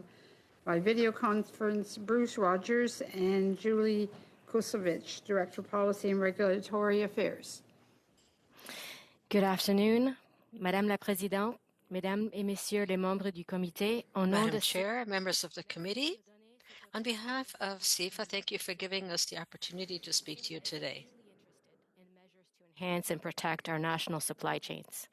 by video conference Bruce Rogers and Julie Kusevich, Director of Policy and Regulatory Affairs. Good afternoon, Madame la Présidente, Mesdames et Messieurs les membres du comité. Madam Chair, members of the committee, on behalf of CIFA, thank you for giving us the opportunity to speak to you today. Enhance and protect our national supply chains.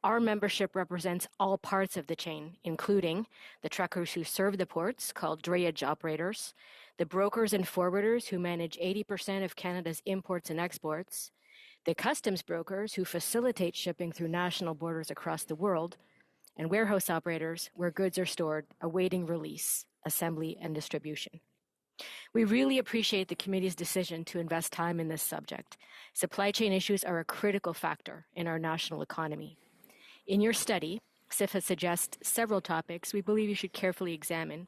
Our membership represents all parts of the chain, including the truckers who serve the ports, called drayage operators, the brokers and forwarders who manage 80% of Canada's imports and exports, the customs brokers who facilitate shipping through national borders across the world, and warehouse operators where goods are stored, awaiting release, assembly, and distribution. We really appreciate the committee's decision to invest time in this subject. Supply chain issues are a critical factor in our national economy. In your study, CIFA suggests several topics we believe you should carefully examine.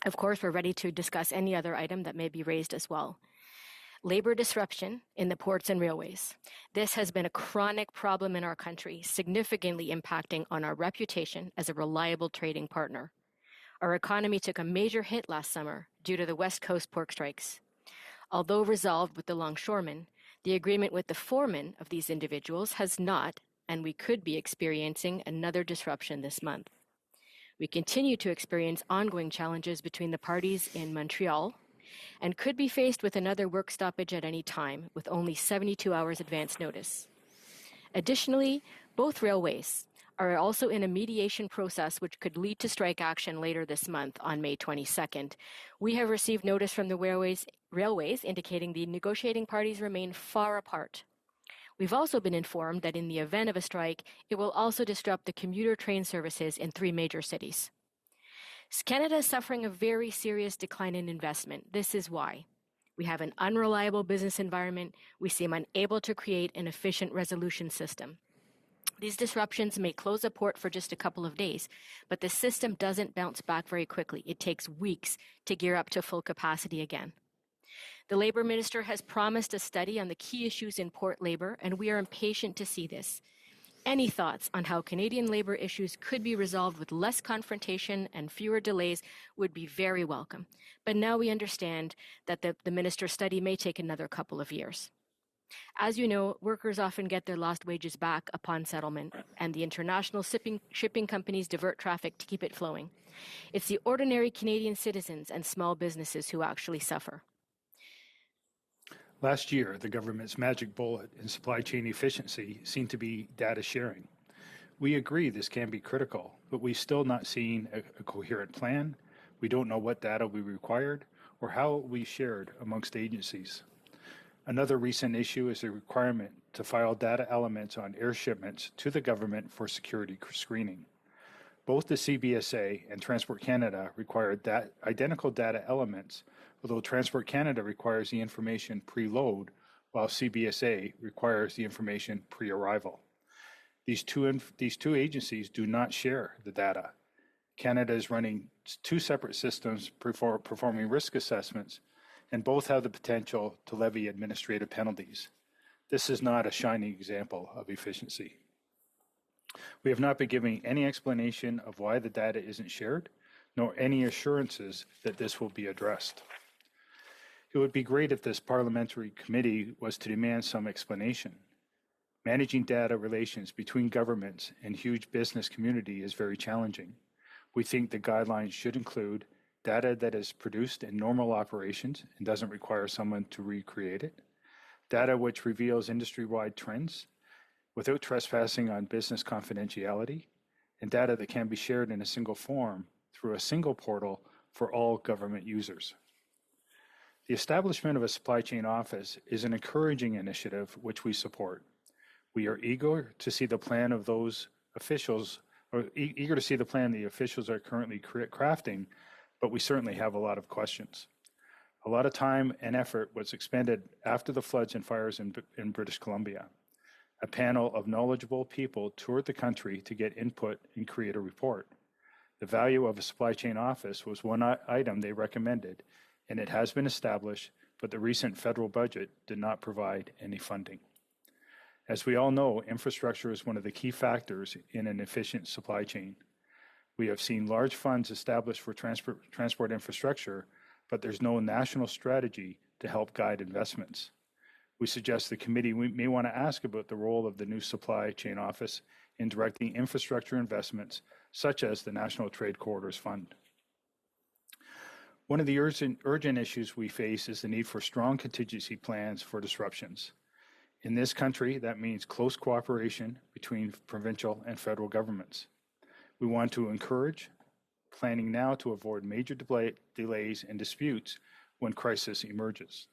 Of course, we're ready to discuss any other item that may be raised as well. Labor disruption in the ports and railways. This has been a chronic problem in our country, significantly impacting on our reputation as a reliable trading partner. Our economy took a major hit last summer due to the West Coast pork strikes. Although resolved with the longshoremen, the agreement with the foremen of these individuals has not, and we could be experiencing another disruption this month. We continue to experience ongoing challenges between the parties in Montreal and could be faced with another work stoppage at any time with only 72 hours advance notice. Additionally, both railways are also in a mediation process which could lead to strike action later this month on May 22nd. We have received notice from the railways indicating the negotiating parties remain far apart. We've also been informed that in the event of a strike, it will also disrupt the commuter train services in 3 major cities. Canada is suffering a very serious decline in investment. This is why. We have an unreliable business environment. We seem unable to create an efficient resolution system. These disruptions may close a port for just a couple of days, but the system doesn't bounce back very quickly. It takes weeks to gear up to full capacity again. The Labour Minister has promised a study on the key issues in port labor, and we are impatient to see this. Any thoughts on how Canadian labor issues could be resolved with less confrontation and fewer delays would be very welcome. But now we understand that the minister's study may take another couple of years. As you know, workers often get their lost wages back upon settlement, and the international shipping companies divert traffic to keep it flowing. It's the ordinary Canadian citizens and small businesses who actually suffer. Last year, the government's magic bullet in supply chain efficiency seemed to be data sharing. We agree this can be critical, but we've still not seen a coherent plan. We don't know what data we required or how it will be shared amongst agencies. Another recent issue is the requirement to file data elements on air shipments to the government for security screening. Both the CBSA and Transport Canada require identical data elements, although Transport Canada requires the information pre-load, while CBSA requires the information pre-arrival. These two agencies do not share the data. Canada is running 2 separate systems performing risk assessments, and both have the potential to levy administrative penalties. This is not a shining example of efficiency. We have not been giving any explanation of why the data isn't shared, nor any assurances that this will be addressed. It would be great if this parliamentary committee was to demand some explanation. Managing data relations between governments and huge business community is very challenging. We think the guidelines should include data that is produced in normal operations and doesn't require someone to recreate it, data which reveals industry-wide trends without trespassing on business confidentiality, and data that can be shared in a single form through a single portal for all government users. The establishment of a supply chain office is an encouraging initiative which we support. We are eager to see the plan of those officials, or eager to see the plan the officials are currently crafting, but we certainly have a lot of questions. A lot of time and effort was expended after the floods and fires in British Columbia. A panel of knowledgeable people toured the country to get input and create a report. The value of a supply chain office was one item they recommended, and it has been established, but the recent federal budget did not provide any funding. As we all know, infrastructure is one of the key factors in an efficient supply chain. We have seen large funds established for transport infrastructure, but there's no national strategy to help guide investments. We suggest the committee may want to ask about the role of the new supply chain office in directing infrastructure investments, such as the National Trade Corridors Fund. One of the urgent issues we face is the need for strong contingency plans for disruptions. In this country, that means close cooperation between provincial and federal governments. We want to encourage planning now to avoid major delays and disputes when crisis emerges.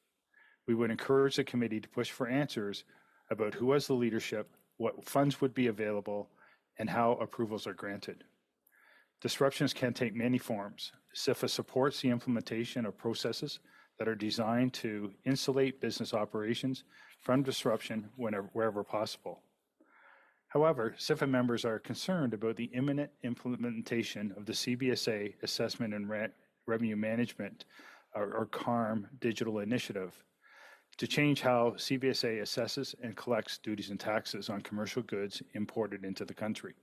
We would encourage the committee to push for answers about who has the leadership, what funds would be available, and how approvals are granted. Disruptions can take many forms. CIFA supports the implementation of processes that are designed to insulate business operations from disruption wherever possible. However, CIFA members are concerned about the imminent implementation of the CBSA Assessment and Revenue Management, or CARM, digital initiative. to change how CBSA assesses and collects duties and taxes on commercial goods imported into the country.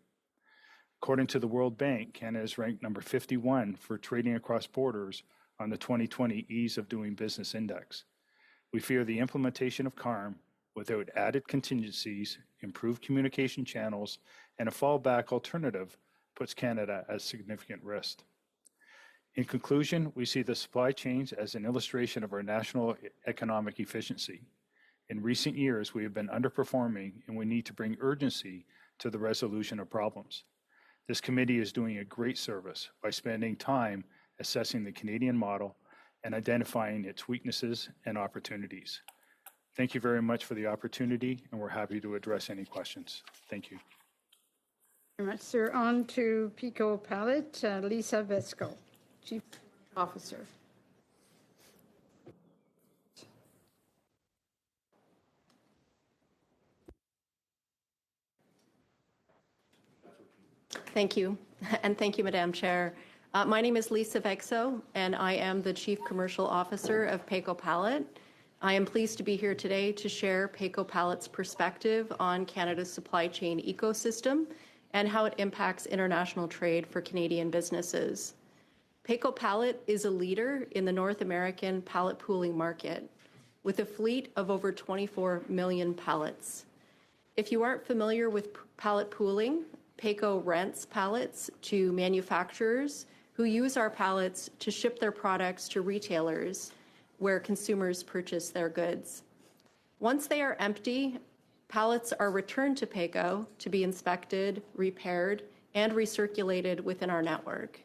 According to the World Bank, Canada is ranked number 51 for trading across borders on the 2020 Ease of Doing Business Index. We fear the implementation of CARM without added contingencies, improved communication channels, and a fallback alternative puts Canada at significant risk. In conclusion, we see the supply chains as an illustration of our national economic efficiency. In recent years, we have been underperforming, and we need to bring urgency to the resolution of problems. This committee is doing a great service by spending time assessing the Canadian model and identifying its weaknesses and opportunities. Thank you very much for the opportunity, and we're happy to address any questions. Thank you. Very much, sir. On to Pico Pallet, Lisa Vesco, Chief Officer. Thank you, and thank you, Madam Chair. My name is Lisa Vexo, and I am the Chief Commercial Officer of Pico Pallet. I am pleased to be here today to share Pico Pallet's perspective on Canada's supply chain ecosystem and how it impacts international trade for Canadian businesses. Pico Pallet is a leader in the North American pallet pooling market with a fleet of over 24 million pallets. If you aren't familiar with pallet pooling, Pico rents pallets to manufacturers who use our pallets to ship their products to retailers where consumers purchase their goods. Once they are empty, pallets are returned to Pico to be inspected, repaired, and recirculated within our network.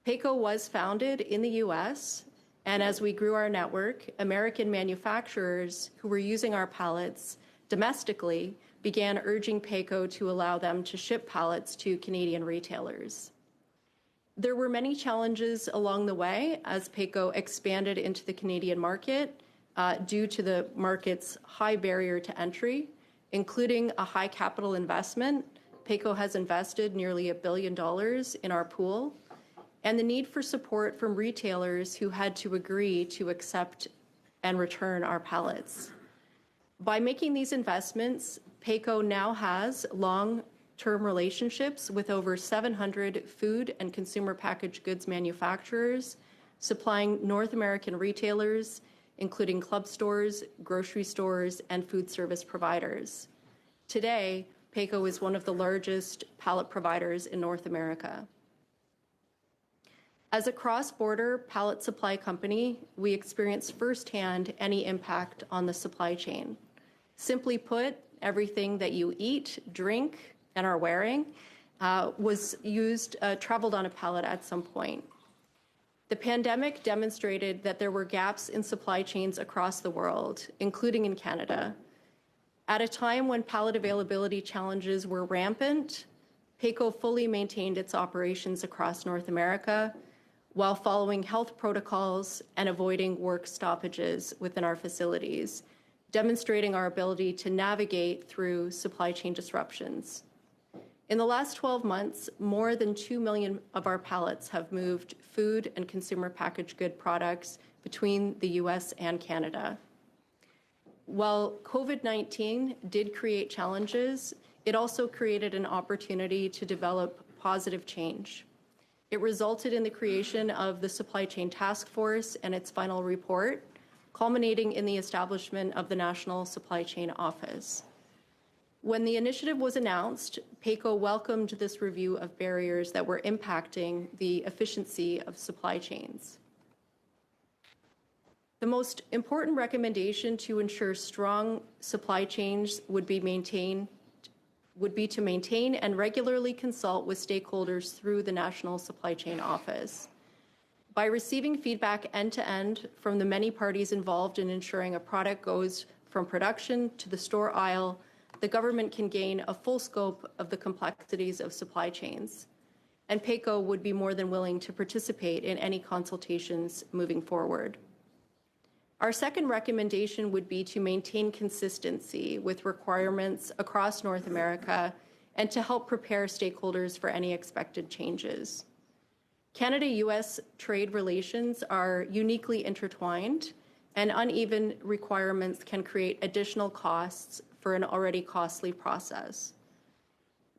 Pico was founded in the US, and as we grew our network, American manufacturers who were using our pallets domestically began urging Pico to allow them to ship pallets to Canadian retailers. There were many challenges along the way as Pico expanded into the Canadian market due to the market's high barrier to entry, including a high capital investment. Pico has invested nearly $1 billion in our pool, and the need for support from retailers who had to agree to accept and return our pallets. By making these investments, Pico now has long-term relationships with over 700 food and consumer packaged goods manufacturers, supplying North American retailers, including club stores, grocery stores, and food service providers. Today, Pico is one of the largest pallet providers in North America. As a cross-border pallet supply company, we experience firsthand any impact on the supply chain. Simply put, everything that you eat, drink, and are wearing traveled on a pallet at some point. The pandemic demonstrated that there were gaps in supply chains across the world, including in Canada. At a time when pallet availability challenges were rampant, Pico fully maintained its operations across North America while following health protocols and avoiding work stoppages within our facilities, demonstrating our ability to navigate through supply chain disruptions. In the last 12 months, more than 2 million of our pallets have moved food and consumer packaged good products between the US and Canada. While COVID-19 did create challenges, it also created an opportunity to develop positive change. It resulted in the creation of the Supply Chain Task Force and its final report, culminating in the establishment of the National Supply Chain Office. When the initiative was announced, Pico welcomed this review of barriers that were impacting the efficiency of supply chains. The most important recommendation to ensure strong supply chains would be to maintain and regularly consult with stakeholders through the National Supply Chain Office. By receiving feedback end-to-end from the many parties involved in ensuring a product goes from production to the store aisle, the government can gain a full scope of the complexities of supply chains. And Pico would be more than willing to participate in any consultations moving forward. Our second recommendation would be to maintain consistency with requirements across North America and to help prepare stakeholders for any expected changes. Canada-US trade relations are uniquely intertwined, and uneven requirements can create additional costs for an already costly process.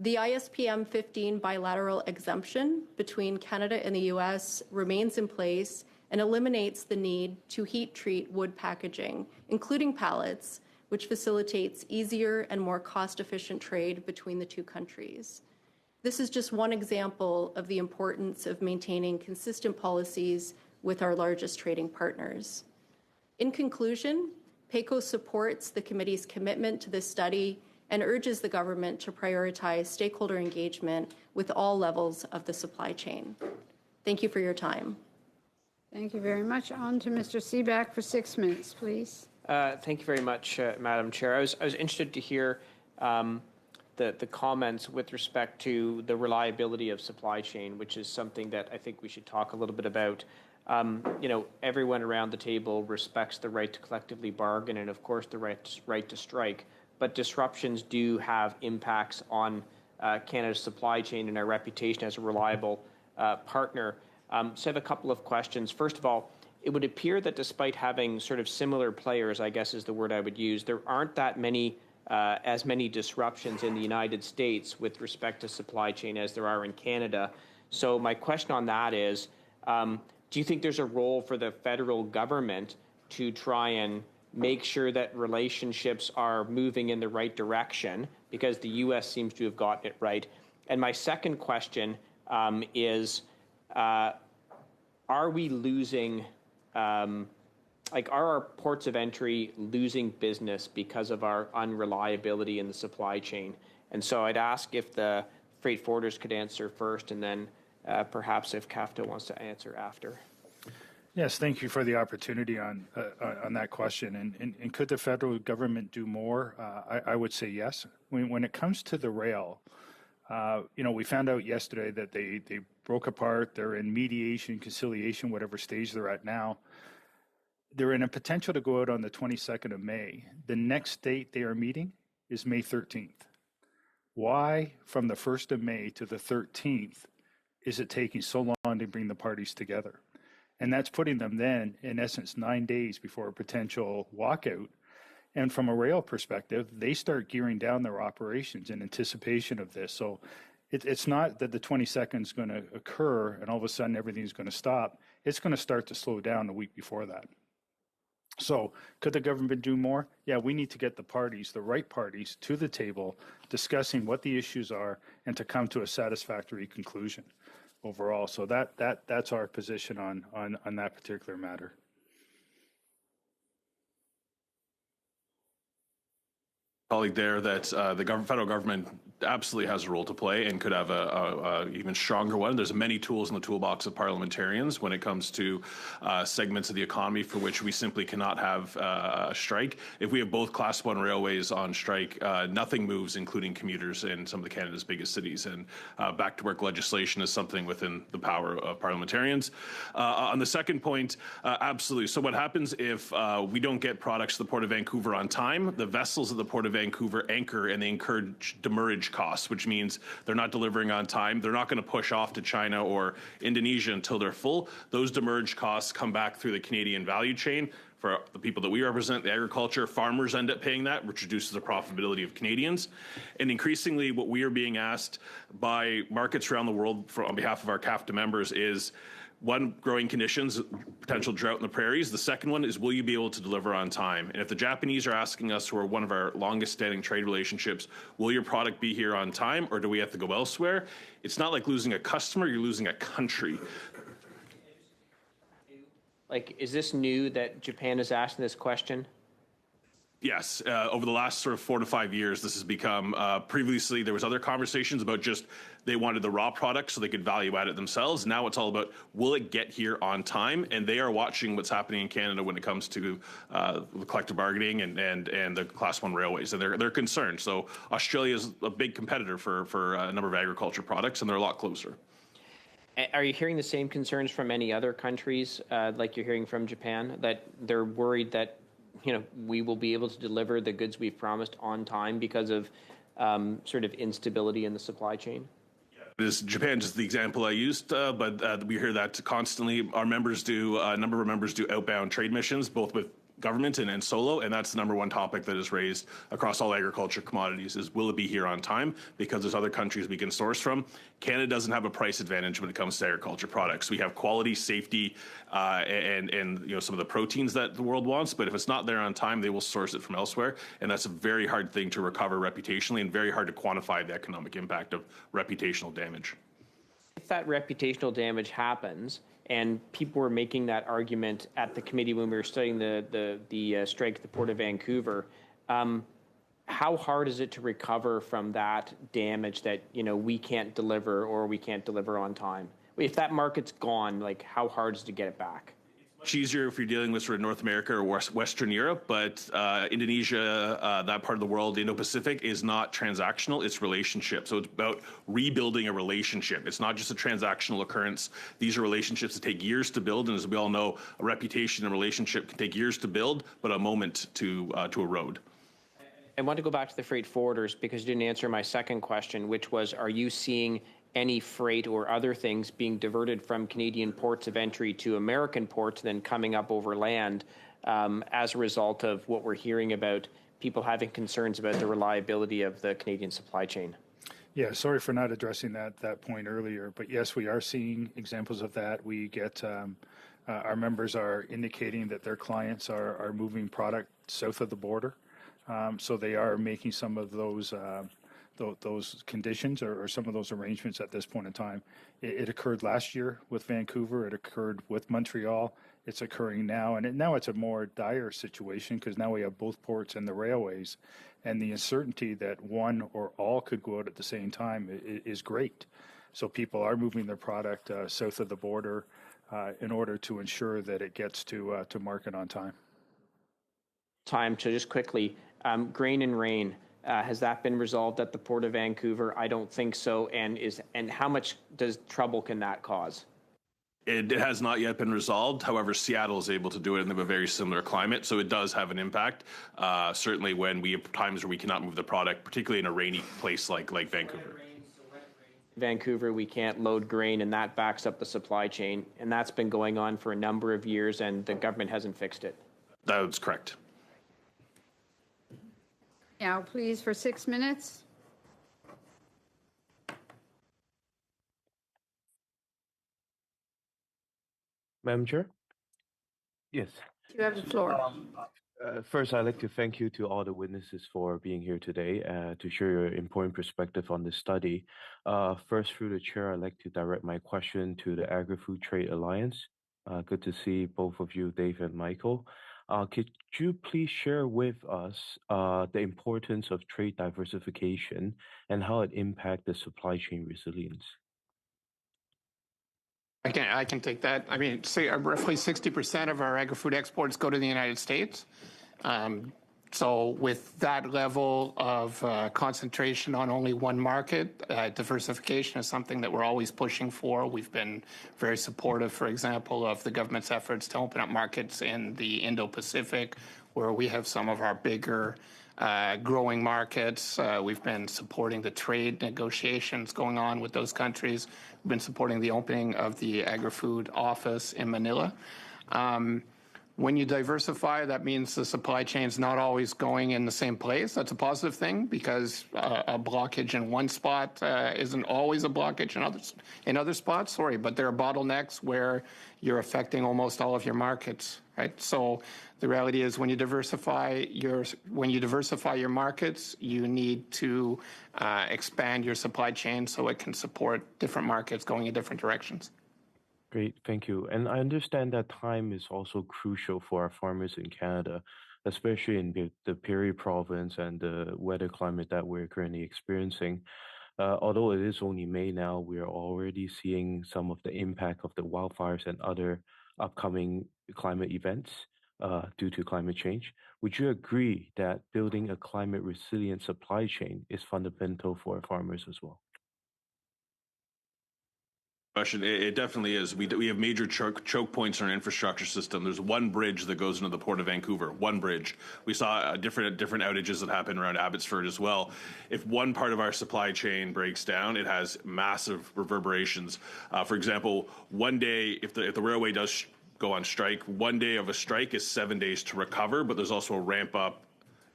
The ISPM 15 bilateral exemption between Canada and the US remains in place and eliminates the need to heat treat wood packaging, including pallets, which facilitates easier and more cost-efficient trade between the two countries. This is just one example of the importance of maintaining consistent policies with our largest trading partners. In conclusion, PACO supports the committee's commitment to this study and urges the government to prioritize stakeholder engagement with all levels of the supply chain. Thank you for your time. Thank you very much. On to Mr. Seaback for 6 minutes, please. Thank you very much, Madam Chair. I was interested to hear the comments with respect to the reliability of supply chain, which is something that I think we should talk a little bit about. Everyone around the table respects the right to collectively bargain and, of course, the right to strike. But disruptions do have impacts on Canada's supply chain and our reputation as a reliable partner. So I have a couple of questions. First of all, it would appear that despite having sort of similar players, I guess is the word I would use, there aren't that many as many disruptions in the United States with respect to supply chain as there are in Canada. So my question on that is, do you think there's a role for the federal government to try and make sure that relationships are moving in the right direction, because the U.S. seems to have gotten it right? And my second question is, are we losing, are our ports of entry losing business because of our unreliability in the supply chain? And so I'd ask if the freight forwarders could answer first, and then perhaps if CAFTA wants to answer after. Yes, thank you for the opportunity on that question. And could the federal government do more? I would say yes. When it comes to the rail, we found out yesterday that they broke apart. They're in mediation, conciliation, whatever stage they're at now. They're in a potential to go out on the 22nd of May. The next date they are meeting is May 13th. Why, from the 1st of May to the 13th, is it taking so long to bring the parties together? And that's putting them then, in essence, 9 days before a potential walkout. And from a rail perspective, they start gearing down their operations in anticipation of this. So it's not that the 22nd is going to occur and all of a sudden everything's going to stop. It's going to start to slow down a week before that. So could the government do more? Yeah, we need to get the parties, the right parties, to the table, discussing what the issues are and to come to a satisfactory conclusion overall. So that's our position on that particular matter. Colleague there that the federal government absolutely has a role to play and could have a even stronger one. There's many tools in the toolbox of parliamentarians when it comes to segments of the economy for which we simply cannot have a strike. If we have both Class 1 railways on strike, nothing moves, including commuters in some of Canada's biggest cities. And back-to-work legislation is something within the power of parliamentarians. On the second point, absolutely. So what happens if we don't get products to the Port of Vancouver on time? The vessels at the Port of Vancouver anchor and they incur demurrage costs, which means they're not delivering on time. They're not going to push off to China or Indonesia until they're full. Those demurrage costs come back through the Canadian value chain. For the people that we represent, the agriculture, farmers end up paying that, which reduces the profitability of Canadians. And increasingly, what we are being asked by markets around the world on behalf of our CAFTA members is, one, growing conditions, potential drought in the prairies. The second one is, will you be able to deliver on time? And if the Japanese are asking us, who are one of our longest standing trade relationships, will your product be here on time, or do we have to go elsewhere? It's not like losing a customer, you're losing a country. Is this new that Japan is asking this question? Yes, over the last sort of 4 to 5 years, this has become, previously there was other conversations about just they wanted the raw product so they could value add it themselves. Now it's all about, will it get here on time? And they are watching what's happening in Canada when it comes to the collective bargaining and the Class 1 railways. And they're concerned. So Australia is a big competitor for a number of agriculture products, and they're a lot closer. Are you hearing the same concerns from any other countries, like you're hearing from Japan, that they're worried that we will be able to deliver the goods we've promised on time because of sort of instability in the supply chain? Japan is the example I used, but we hear that constantly. Our members do, a number of our members do outbound trade missions, both with government and solo, and that's the number one topic that is raised across all agriculture commodities is will it be here on time, because there's other countries we can source from. Canada doesn't have a price advantage when it comes to agriculture products. We have quality, safety, and some of the proteins that the world wants, but if it's not there on time, they will source it from elsewhere, and that's a very hard thing to recover reputationally and very hard to quantify the economic impact of reputational damage. If that reputational damage happens, and people were making that argument at the committee when we were studying the strike at the Port of Vancouver, how hard is it to recover from that damage that we can't deliver or we can't deliver on time? If that market's gone, like how hard is it to get it back? Much easier if you're dealing with sort of North America or Western Europe, but Indonesia, that part of the world, the Indo-Pacific, is not transactional, it's relationship. So it's about rebuilding a relationship. It's not just a transactional occurrence. These are relationships that take years to build, and as we all know, a reputation and relationship can take years to build, but a moment to erode. I want to go back to the freight forwarders because you didn't answer my second question, which was, are you seeing any freight or other things being diverted from Canadian ports of entry to American ports, then coming up over land as a result of what we're hearing about people having concerns about the reliability of the Canadian supply chain? Yeah, sorry for not addressing that point earlier, but yes, we are seeing examples of that. We get our members are indicating that their clients are moving product south of the border, so they are making some of those conditions or some of those arrangements at this point in time. It occurred last year with Vancouver. It occurred with Montreal. It's occurring now. And now it's a more dire situation because now we have both ports and the railways. And the uncertainty that one or all could go out at the same time is great. So people are moving their product south of the border in order to ensure that it gets to market on time. To just quickly, grain and rain. Has that been resolved at the Port of Vancouver? I don't think so. And how much trouble can that cause? It has not yet been resolved. However, Seattle is able to do it, and they have a very similar climate, so it does have an impact. Certainly, when we have times where we cannot move the product, particularly in a rainy place like Vancouver. Vancouver, we can't load grain, and that backs up the supply chain, and that's been going on for a number of years, and the government hasn't fixed it. That's correct. Now, please, for 6 minutes. Madam Chair? Yes. You have the floor. First, I'd like to thank you to all the witnesses for being here today to share your important perspective on this study. First, through the chair, I'd like to direct my question to the Agri-Food Trade Alliance. Good to see both of you, Dave and Michael. Could you please share with us the importance of trade diversification and how it impacts the supply chain resilience? I can take that. I mean, say roughly 60% of our agri-food exports go to the United States. So with that level of concentration on only one market, diversification is something that we're always pushing for. We've been very supportive, for example, of the government's efforts to open up markets in the Indo-Pacific, where we have some of our bigger growing markets. We've been supporting the trade negotiations going on with those countries. We've been supporting the opening of the Agri-Food office in Manila. When you diversify, that means the supply chain is not always going in the same place. That's a positive thing because a blockage in one spot isn't always a blockage in other spots. But there are bottlenecks where you're affecting almost all of your markets, right? So the reality is when you diversify your markets, you need to expand your supply chain so it can support different markets going in different directions. Great, thank you. And I understand that time is also crucial for our farmers in Canada, especially in the Perry province and the weather climate that we're currently experiencing. Although it is only May now, we are already seeing some of the impact of the wildfires and other upcoming climate events due to climate change. Would you agree that building a climate resilient supply chain is fundamental for farmers as well? Question. It definitely is. We have major choke points in our infrastructure system. There's one bridge that goes into the Port of Vancouver. One bridge. We saw different outages that happen around Abbotsford as well. If one part of our supply chain breaks down, it has massive reverberations. For example, one day if the railway does go on strike. 1 day of a strike is 7 days to recover, but there's also a ramp up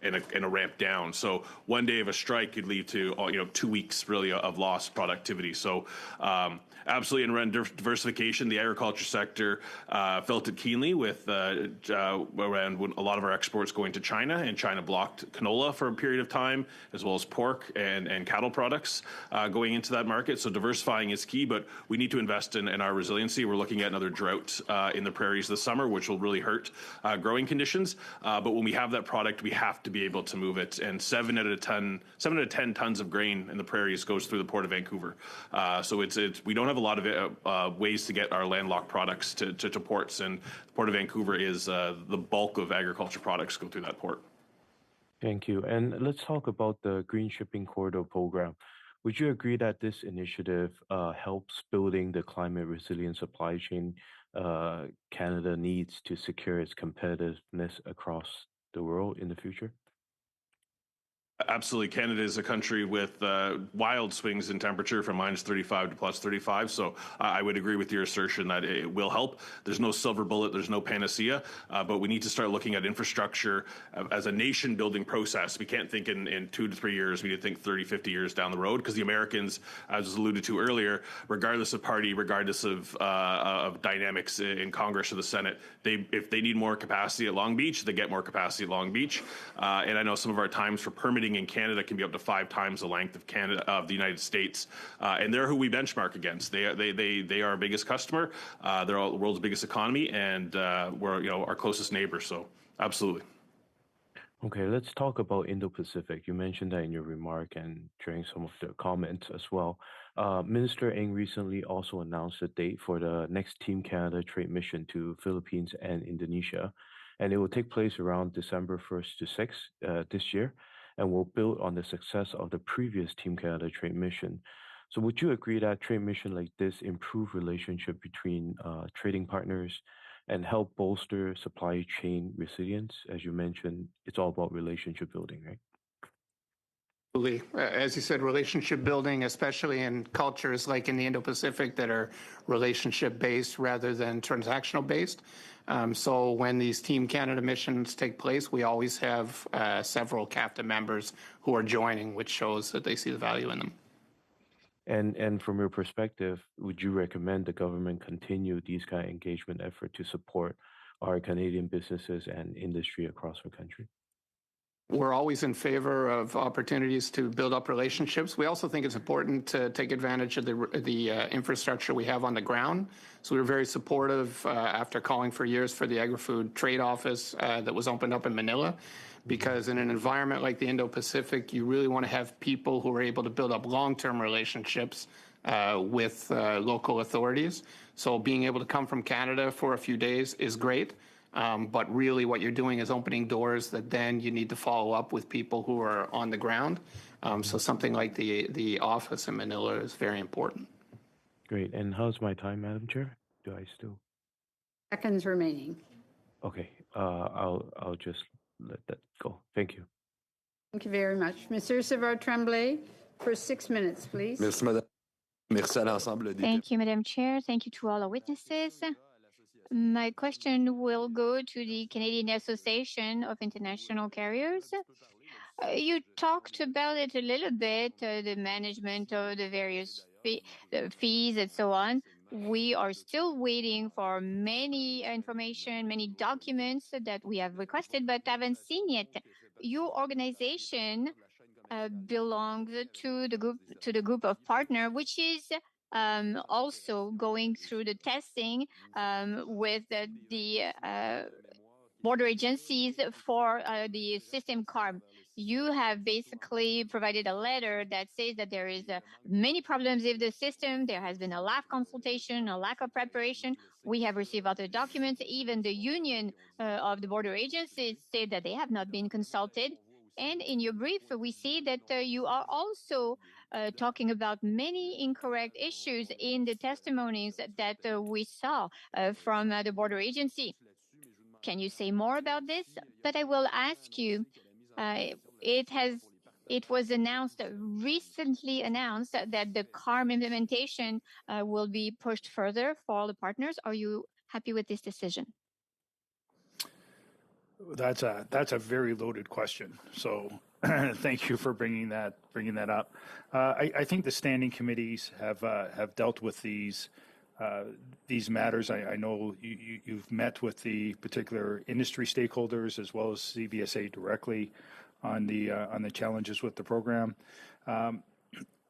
and a ramp down. So 1 day of a strike could lead to 2 weeks really of lost productivity. So absolutely, and around diversification, the agriculture sector felt it keenly with around a lot of our exports going to China, and China blocked canola for a period of time, as well as pork and cattle products going into that market. So diversifying is key, but we need to invest in our resiliency. We're looking at another drought in the prairies this summer, which will really hurt growing conditions. But when we have that product, we have to be able to move it. And 7 out of 10 tons of grain in the prairies goes through the Port of Vancouver. So we don't have a lot of ways to get our landlocked products to ports, and the Port of Vancouver is the bulk of agriculture products go through that port. Thank you. And let's talk about the Green Shipping Corridor program. Would you agree that this initiative helps building the climate resilient supply chain Canada needs to secure its competitiveness across the world in the future? Absolutely. Canada is a country with wild swings in temperature from -35 to +35. So I would agree with your assertion that it will help. There's no silver bullet. There's no panacea. But we need to start looking at infrastructure as a nation building process. We can't think in 2 to 3 years. We need to think 30, 50 years down the road, because the Americans, as was alluded to earlier, regardless of party, regardless of dynamics in Congress or the Senate, if they need more capacity at Long Beach, they get more capacity at Long Beach. And I know some of our times for permitting in Canada can be up to 5 times the length of the United States, and they're who we benchmark against. They are our biggest customer. They're the world's biggest economy, and we're our closest neighbor. So absolutely. Okay, let's talk about Indo-Pacific. You mentioned that in your remark and during some of the comments as well. Minister Ng recently also announced a date for the next Team Canada trade mission to Philippines and Indonesia, and it will take place around December 1st to 6th this year, and will build on the success of the previous Team Canada trade mission. So would you agree that trade mission like this improve relationship between trading partners and help bolster supply chain resilience? As you mentioned, it's all about relationship building, right? As you said, relationship building, especially in cultures like in the Indo-Pacific that are relationship-based rather than transactional-based. So when these Team Canada missions take place, we always have several captain members who are joining, which shows that they see the value in them. And from your perspective, would you recommend the government continue these kind of engagement effort to support our Canadian businesses and industry across our country? We're always in favor of opportunities to build up relationships. We also think it's important to take advantage of the infrastructure we have on the ground. So we were very supportive after calling for years for the Agri-Food Trade Office that was opened up in Manila, because in an environment like the Indo-Pacific, you really want to have people who are able to build up long-term relationships with local authorities. So being able to come from Canada for a few days is great. But really what you're doing is opening doors that then you need to follow up with people who are on the ground. So something like the office in Manila is very important. Great. And how's my time, Madam Chair? Do I still? Seconds remaining. Okay. I'll just let that go. Thank you. Thank you very much. Monsieur Savard-Tremblay, for 6 minutes, please. Merci, Madame. Merci à l'ensemble des. Thank you, Madam Chair. Thank you to all our witnesses. My question will go to the Canadian Association of International Carriers. You talked about it a little bit, the management of the various fees and so on. We are still waiting for many information, many documents that we have requested, but haven't seen yet. Your organization belongs to the group of partner, which is also going through the testing with the border agencies for the system CARB. You have basically provided a letter that says that there is many problems with the system. There has been a lack of consultation, a lack of preparation. We have received other documents. Even the union of the border agencies said that they have not been consulted. And in your brief, we see that you are also talking about many incorrect issues in the testimonies that we saw from the border agency. Can you say more about this? But I will ask you, it was recently announced that the CARM implementation will be pushed further for all the partners. Are you happy with this decision? That's a very loaded question. So thank you for bringing that up. I think the standing committees have dealt with these matters. I know you've met with the particular industry stakeholders as well as CBSA directly on the challenges with the program.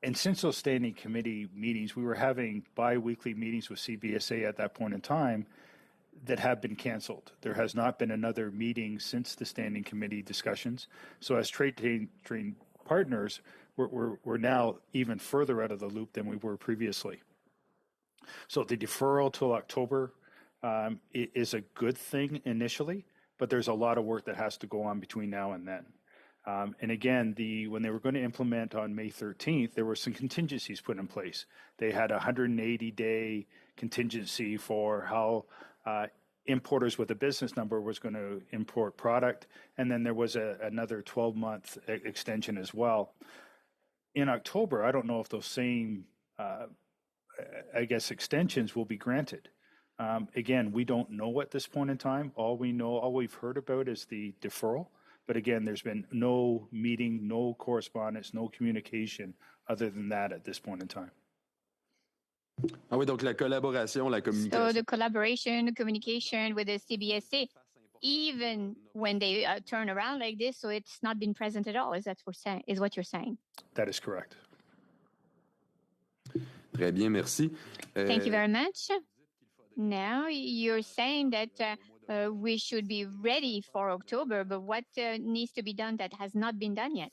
And since those standing committee meetings, we were having bi-weekly meetings with CBSA at that point in time that have been canceled. There has not been another meeting since the standing committee discussions. So as trade partners, we're now even further out of the loop than we were previously. So the deferral till October is a good thing initially, but there's a lot of work that has to go on between now and then. And again, when they were going to implement on May 13th, there were some contingencies put in place. They had a 180-day contingency for how importers with a business number was going to import product, and then there was another 12-month extension as well. In October, I don't know if those same, extensions will be granted. Again, we don't know at this point in time. All we've heard about is the deferral. But again, there's been no meeting, no correspondence, no communication other than that at this point in time. Ah oui, donc la collaboration, la communication. So the collaboration, the communication with the CBSA, even when they turn around like this, so it's not been present at all, is what you're saying? That is correct. Très bien, merci. Thank you very much. Now you're saying that we should be ready for October, but what needs to be done that has not been done yet?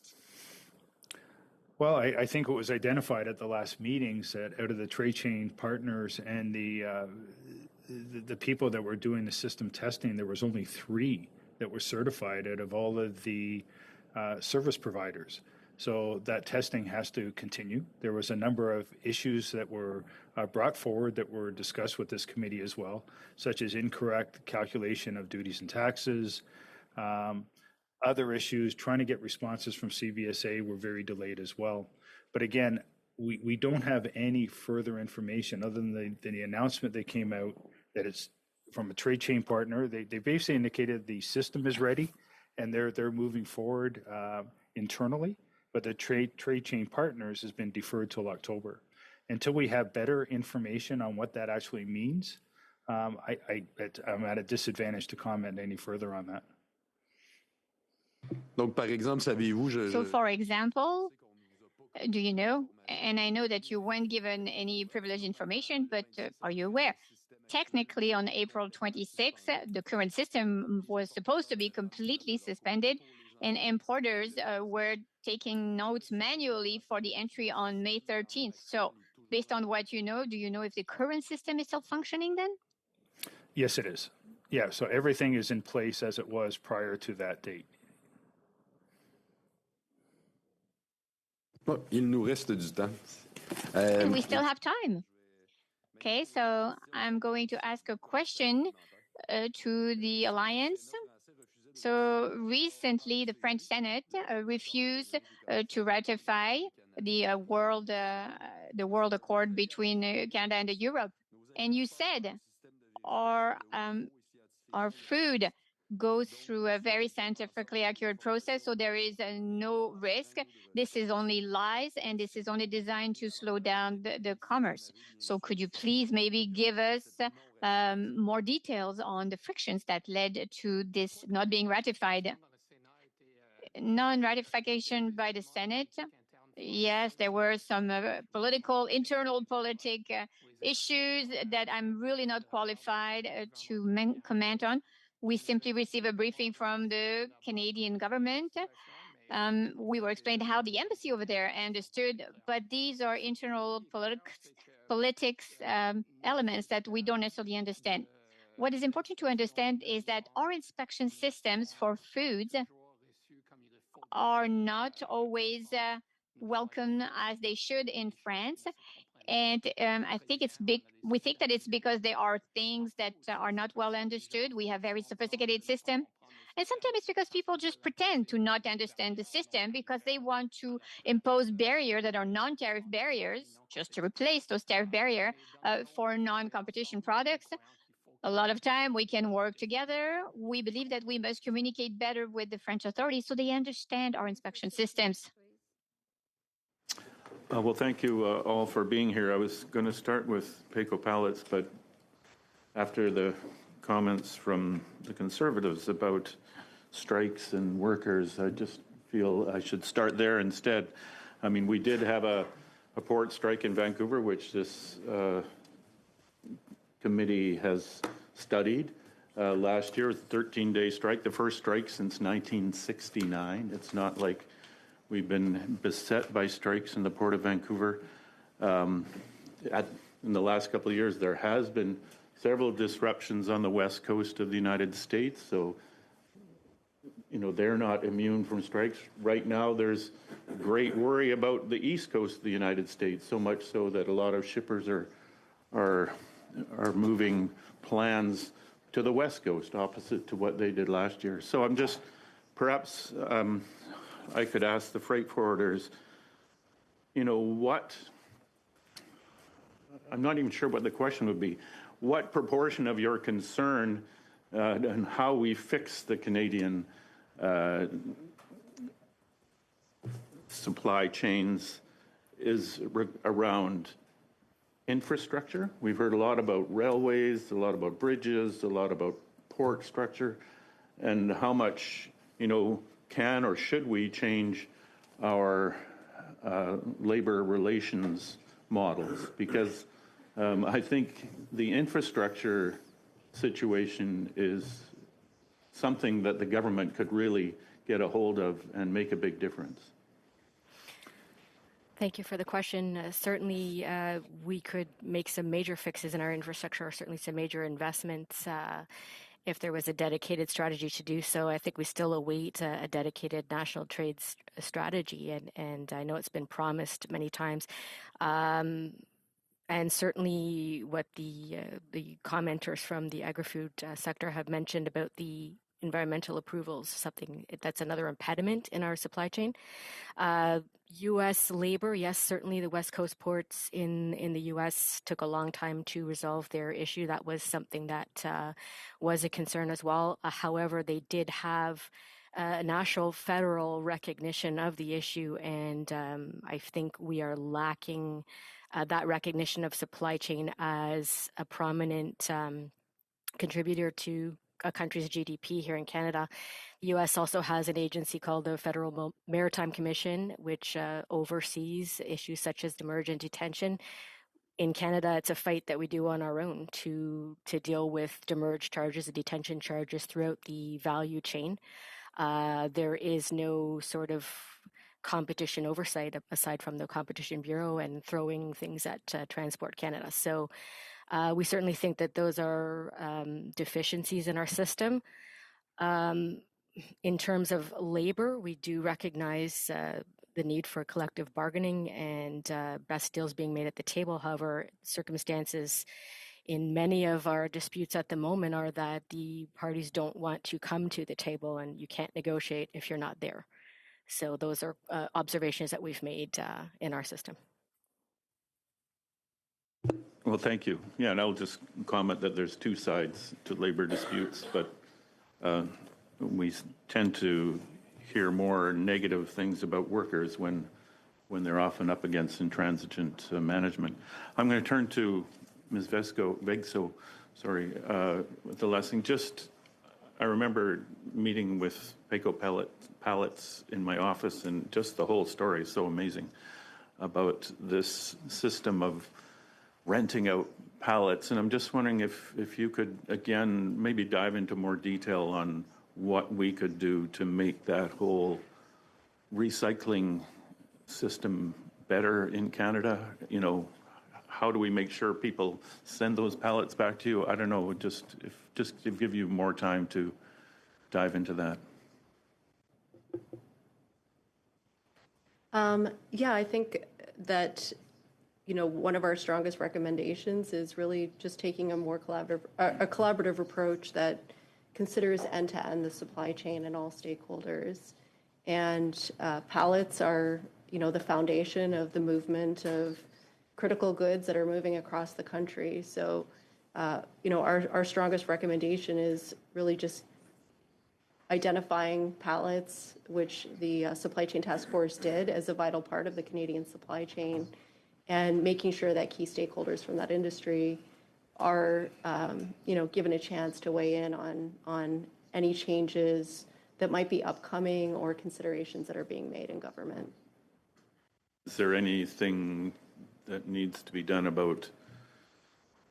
Well, I think it was identified at the last meetings that out of the trade chain partners and the people that were doing the system testing, there was only 3 that were certified out of all of the service providers. So that testing has to continue. There was a number of issues that were brought forward that were discussed with this committee as well, such as incorrect calculation of duties and taxes. Other issues, trying to get responses from CBSA were very delayed as well. But again, we don't have any further information other than the announcement that came out that it's from a trade chain partner. They basically indicated the system is ready and they're moving forward internally. But the trade chain partners has been deferred till October. Until we have better information on what that actually means, I'm at a disadvantage to comment any further on that. Donc, par exemple, savez-vous, So, for example, do you know, and I know that you weren't given any privileged information, but are you aware? Technically, on April 26th, the current system was supposed to be completely suspended, and importers were taking notes manually for the entry on May 13th. So, based on what you know, do you know if the current system is still functioning then? Yes, it is. Yeah, so everything is in place as it was prior to that date. Oh, il nous reste du temps. We still have time. Okay, so I'm going to ask a question to the Alliance. So recently, the French Senate refused to ratify the World Accord between Canada and Europe. And you said our food goes through a very scientifically accurate process, so there is no risk. This is only lies, and this is only designed to slow down the commerce. So could you please maybe give us more details on the frictions that led to this not being ratified? Non-ratification by the Senate. Yes, there were some internal political issues that I'm really not qualified to comment on. We simply received a briefing from the Canadian government. We were explained how the embassy over there understood, but these are internal politics elements that we don't necessarily understand. What is important to understand is that our inspection systems for foods are not always welcome as they should in France. And I think we think that it's because there are things that are not well understood. We have very sophisticated system. And sometimes it's because people just pretend to not understand the system because they want to impose barriers that are non-tariff barriers, just to replace those tariff barriers for non-competition products. a lot of time. We can work together. We believe that we must communicate better with the French authorities so they understand our inspection systems. Well, thank you all for being here. I was going to start with Pecos Pallets, but after the comments from the Conservatives about strikes and workers, I just feel I should start there instead. I mean, we did have a port strike in Vancouver, which this committee has studied. Last year was a 13-day strike, the first strike since 1969. It's not like we've been beset by strikes in the Port of Vancouver. In the last couple of years, there has been several disruptions on the west coast of the United States, so they're not immune from strikes. Right now, there's great worry about the east coast of the United States, so much so that a lot of shippers are moving plans to the west coast, opposite to what they did last year. So I'm just, perhaps I could ask the freight forwarders, what, I'm not even sure what the question would be, what proportion of your concern and how we fix the Canadian supply chains is around infrastructure? We've heard a lot about railways, a lot about bridges, a lot about port structure, and how much, can or should we change our labor relations models? Because I think the infrastructure situation is something that the government could really get a hold of and make a big difference. Thank you for the question. Certainly, we could make some major fixes in our infrastructure, or certainly some major investments if there was a dedicated strategy to do so. I think we still await a dedicated national trade strategy, and I know it's been promised many times. And certainly what the commenters from the agri-food sector have mentioned about the environmental approvals, something that's another impediment in our supply chain. U.S. labor, yes, certainly the West Coast ports in the U.S. took a long time to resolve their issue. That was something that was a concern as well. However, they did have national federal recognition of the issue, and I think we are lacking that recognition of supply chain as a prominent contributor to a country's GDP here in Canada. The U.S. also has an agency called the Federal Maritime Commission, which oversees issues such as demurrage and detention. In Canada, it's a fight that we do on our own to deal with demurrage charges and detention charges throughout the value chain. There is no sort of competition oversight aside from the Competition Bureau and throwing things at Transport Canada. So we certainly think that those are deficiencies in our system. In terms of labor, we do recognize the need for collective bargaining and best deals being made at the table. However, circumstances in many of our disputes at the moment are that the parties don't want to come to the table, and you can't negotiate if you're not there. So those are observations that we've made in our system. Well, thank you. Yeah, and I'll just comment that there's two sides to labor disputes, but we tend to hear more negative things about workers when they're often up against intransigent management. I'm going to turn to Ms. Vegso, with the last thing. I remember meeting with Pecos Pallets in my office, and just the whole story is so amazing about this system of renting out pallets. And I'm just wondering if you could, again, maybe dive into more detail on what we could do to make that whole recycling system better in Canada. How do we make sure people send those pallets back to you? I don't know, just to give you more time to dive into that. Yeah, I think that, one of our strongest recommendations is really just taking a more collaborative approach that considers end-to-end the supply chain and all stakeholders. And pallets are, the foundation of the movement of critical goods that are moving across the country. So our strongest recommendation is really just identifying pallets, which the Supply Chain Task Force did as a vital part of the Canadian supply chain, and making sure that key stakeholders from that industry are, given a chance to weigh in on any changes that might be upcoming or considerations that are being made in government. Is there anything that needs to be done about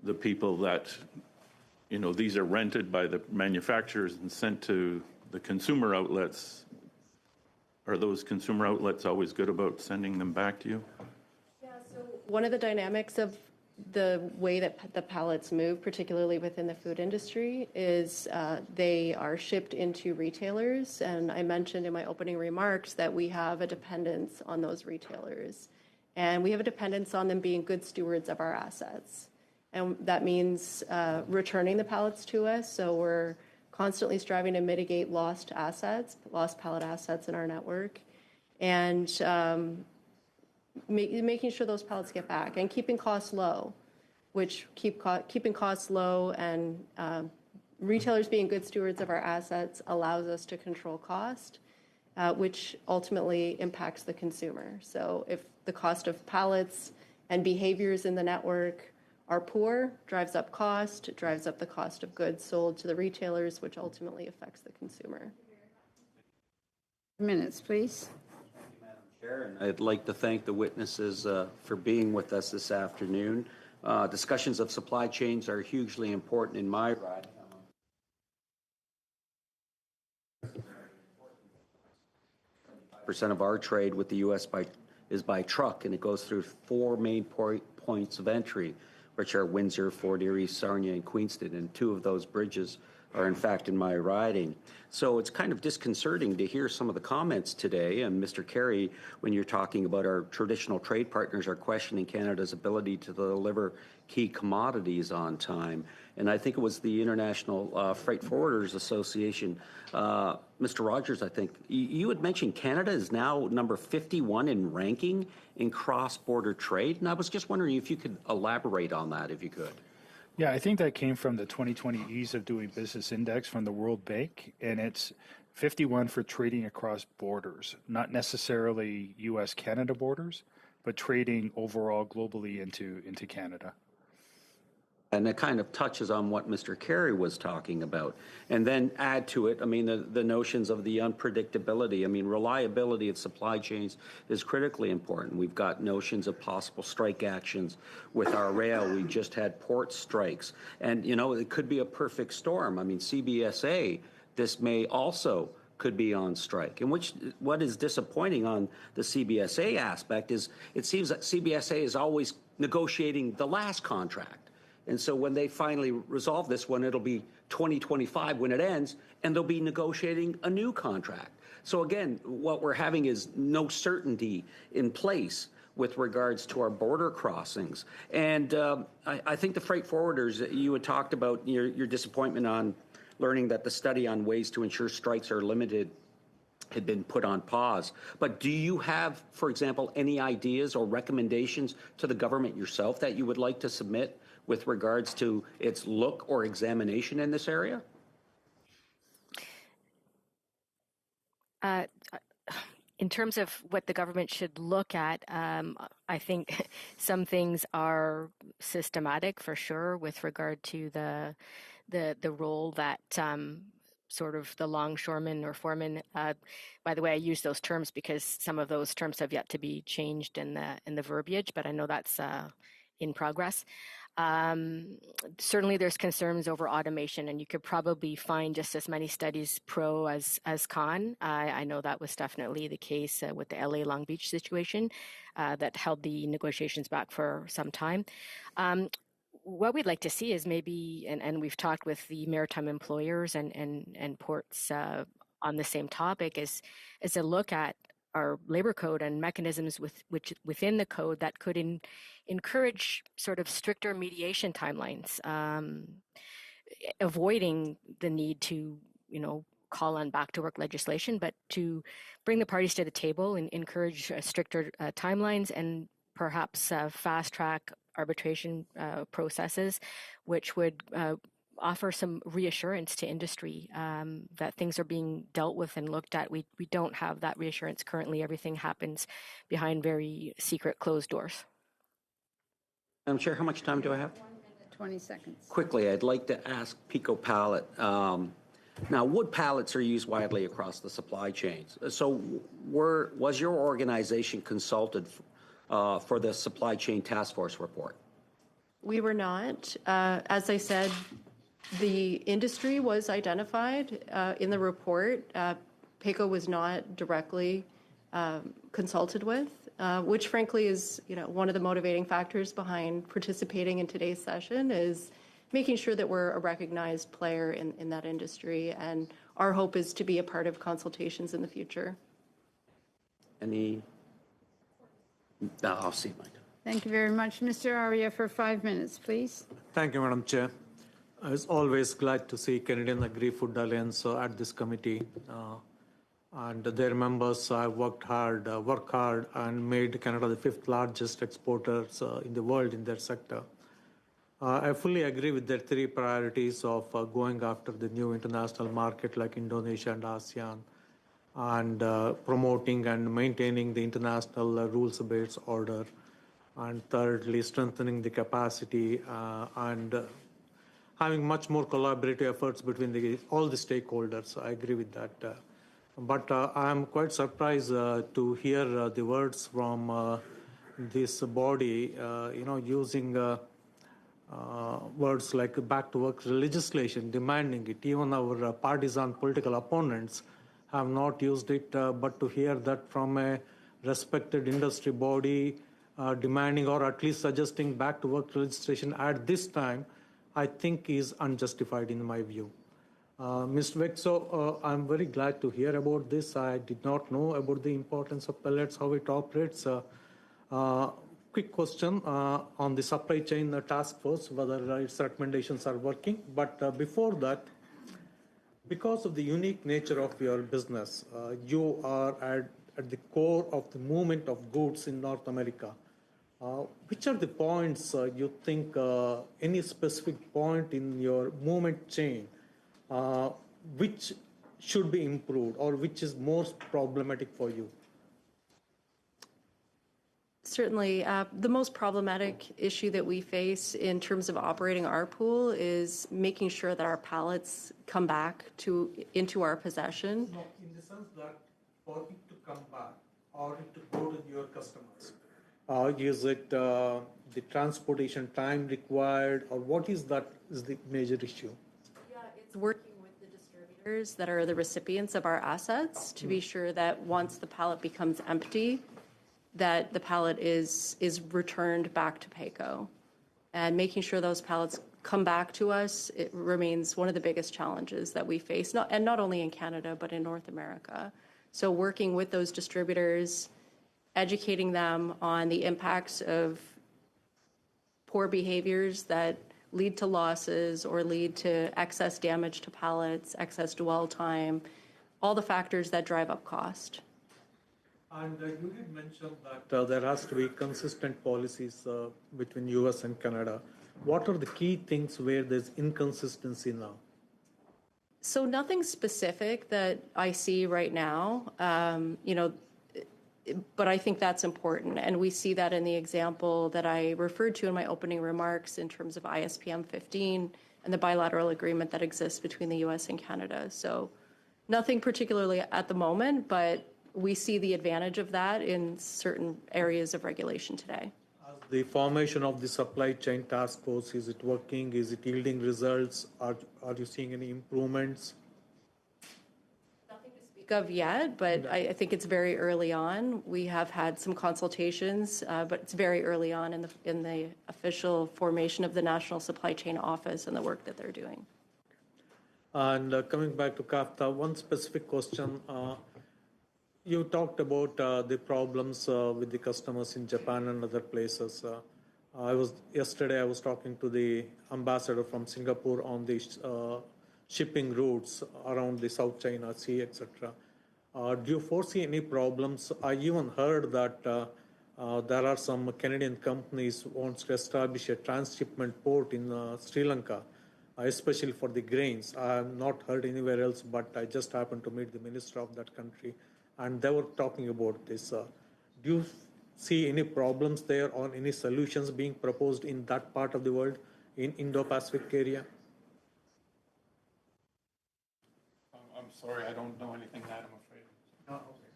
the people that, these are rented by the manufacturers and sent to the consumer outlets? Are those consumer outlets always good about sending them back to you? Yeah, so one of the dynamics of the way that the pallets move, particularly within the food industry, is they are shipped into retailers. And I mentioned in my opening remarks that we have a dependence on those retailers. And we have a dependence on them being good stewards of our assets. And that means returning the pallets to us. So we're constantly striving to mitigate lost pallet assets in our network, and making sure those pallets get back and keeping costs low, keeping costs low and retailers being good stewards of our assets allows us to control cost, which ultimately impacts the consumer. So if the cost of pallets and behaviors in the network are poor, drives up cost, it drives up the cost of goods sold to the retailers, which ultimately affects the consumer. Minutes, please. Madam Chair, and I'd like to thank the witnesses for being with us this afternoon. Discussions of supply chains are hugely important in my riding. Percent of our trade with the U.S. is by truck, and it goes through 4 main points of entry, which are Windsor, Fort Erie, Sarnia, and Queenston, and 2 of those bridges are in fact in my riding. So it's kind of disconcerting to hear some of the comments today, and Mr. Carey, when you're talking about our traditional trade partners are questioning Canada's ability to deliver key commodities on time. And I think it was the International Freight Forwarders Association, Mr. Rogers, I think, you had mentioned Canada is now number 51 in ranking in cross-border trade, and I was just wondering if you could elaborate on that, if you could. Yeah, I think that came from the 2020 Ease of Doing Business Index from the World Bank, and it's 51 for trading across borders, not necessarily U.S.-Canada borders, but trading overall globally into Canada. And it kind of touches on what Mr. Carey was talking about. And then add to it, I mean, the notions of the unpredictability. I mean, reliability of supply chains is critically important. We've got notions of possible strike actions with our rail. We just had port strikes. And, it could be a perfect storm. I mean, CBSA, this may also could be on strike. And what is disappointing on the CBSA aspect is it seems that CBSA is always negotiating the last contract. And so when they finally resolve this one, it'll be 2025 when it ends, and they'll be negotiating a new contract. So again, what we're having is no certainty in place with regards to our border crossings. And I think the freight forwarders, you had talked about your disappointment on learning that the study on ways to ensure strikes are limited had been put on pause. But do you have, for example, any ideas or recommendations to the government yourself that you would like to submit with regards to its look or examination in this area? In terms of what the government should look at, I think some things are systematic for sure with regard to the role that sort of the longshoremen or foremen. By the way, I use those terms because some of those terms have yet to be changed in the verbiage, but I know that's in progress. Certainly there's concerns over automation, and you could probably find just as many studies pro as con. I know that was definitely the case with the LA Long Beach situation that held the negotiations back for some time. What we'd like to see is maybe, and we've talked with the maritime employers and ports on the same topic, is a look at our labor code and mechanisms within the code that could encourage sort of stricter mediation timelines, avoiding the need to, call on back to work legislation, but to bring the parties to the table and encourage stricter timelines and perhaps fast track arbitration processes, which would offer some reassurance to industry that things are being dealt with and looked at. We don't have that reassurance currently. Everything happens behind very secret closed doors. Madam Chair, how much time do I have? 20 seconds. Quickly, I'd like to ask Pico Pallet. Now, wood pallets are used widely across the supply chains. So was your organization consulted for the Supply Chain Task Force report? We were not. As I said, the industry was identified in the report. PACO was not directly consulted with, which frankly is one of the motivating factors behind participating in today's session is making sure that we're a recognized player in that industry. And our hope is to be a part of consultations in the future. I'll see Mike. Thank you very much. Mr. Aria for 5 minutes, please. Thank you, Madam Chair. I was always glad to see Canadian Agri-Food Alliance at this committee. And their members work hard and made Canada the 5th largest exporters in the world in their sector. I fully agree with their 3 priorities of going after the new international market like Indonesia and ASEAN, and promoting and maintaining the international rules-based order, and thirdly, strengthening the capacity and having much more collaborative efforts between all the stakeholders. I agree with that. But I'm quite surprised to hear the words from this body, using words like back-to-work legislation, demanding it. Even our partisan political opponents have not used it, but to hear that from a respected industry body demanding or at least suggesting back-to-work legislation at this time, I think is unjustified in my view. Mr. Vexo, I'm very glad to hear about this. I did not know about the importance of pellets, how it operates. Quick question on the supply chain task force, whether its recommendations are working. But before that, because of the unique nature of your business, you are at the core of the movement of goods in North America. Which are the points you think, any specific point in your movement chain, which should be improved or which is most problematic for you? Certainly. The most problematic issue that we face in terms of operating our pool is making sure that our pallets come back into our possession. No, in the sense that for it to come back or it to go to your customers, is it the transportation time required, or what is the major issue? Yeah, it's working with the distributors that are the recipients of our assets to be sure that once the pallet becomes empty, that the pallet is returned back to PACO. And making sure those pallets come back to us, it remains one of the biggest challenges that we face, not only in Canada, but in North America. So working with those distributors, educating them on the impacts of poor behaviors that lead to losses or lead to excess damage to pallets, excess dwell time, all the factors that drive up cost. And you did mention that there has to be consistent policies between US and Canada. What are the key things where there's inconsistency now? So nothing specific that I see right now, but I think that's important. And we see that in the example that I referred to in my opening remarks in terms of ISPM 15 and the bilateral agreement that exists between the US and Canada. So nothing particularly at the moment, but we see the advantage of that in certain areas of regulation today. As the formation of the supply chain task force, is it working? Is it yielding results? Are you seeing any improvements? Nothing to speak of yet, but I think it's very early on. We have had some consultations, but it's very early on in the official formation of the National Supply Chain Office and the work that they're doing. And coming back to CAFTA, one specific question. You talked about the problems with the customers in Japan and other places. Yesterday I was talking to the ambassador from Singapore on the shipping routes around the South China Sea, etc. Do you foresee any problems? I even heard that There are some Canadian companies who wants to establish a transshipment port in Sri Lanka, especially for the grains. I have not heard anywhere else, but I just happened to meet the minister of that country, and they were talking about this. Do you see any problems there or any solutions being proposed in that part of the world, in Indo-Pacific area? I'm sorry, I don't know anything that, I'm afraid. Oh, okay.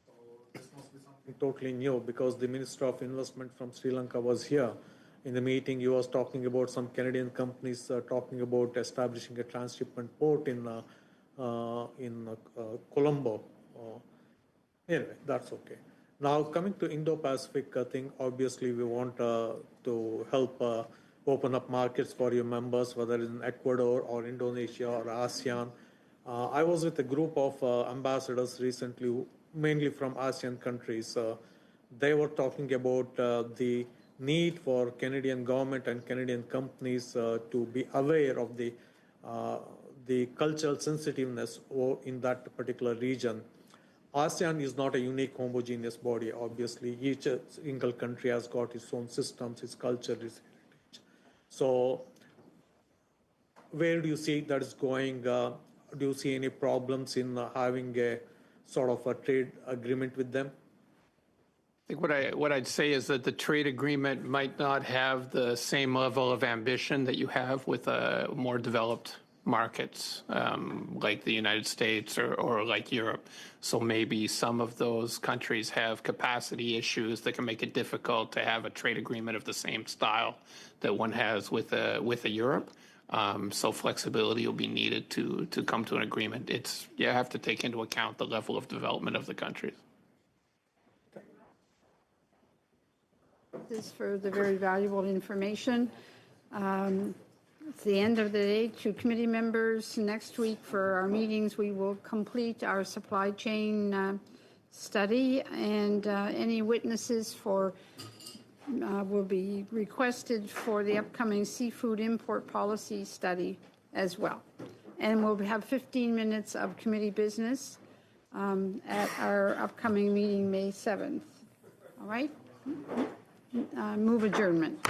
So this must be something totally new, because the Minister of Investment from Sri Lanka was here. In the meeting, he was talking about some Canadian companies talking about establishing a transshipment port in Colombo. Anyway, that's okay. Now, coming to Indo-Pacific thing, obviously we want to help open up markets for your members, whether in Ecuador or Indonesia or ASEAN. I was with a group of ambassadors recently, mainly from ASEAN countries. They were talking about the need for Canadian government and Canadian companies to be aware of the cultural sensitiveness in that particular region. ASEAN is not a unique homogeneous body. Obviously, each single country has got its own systems, its culture, its heritage. So where do you see that is going? Do you see any problems in having a sort of a trade agreement with them? I think what I'd say is that the trade agreement might not have the same level of ambition that you have with more developed markets like the United States or like Europe. So maybe some of those countries have capacity issues that can make it difficult to have a trade agreement of the same style that one has with a Europe. So flexibility will be needed to come to an agreement. You have to take into account the level of development of the countries. This is for the very valuable information. It's the end of the day. To committee members, next week for our meetings, we will complete our supply chain study, and any witnesses will be requested for the upcoming seafood import policy study as well. And we'll have 15 minutes of committee business at our upcoming meeting, May 7th. All right? Move adjournment.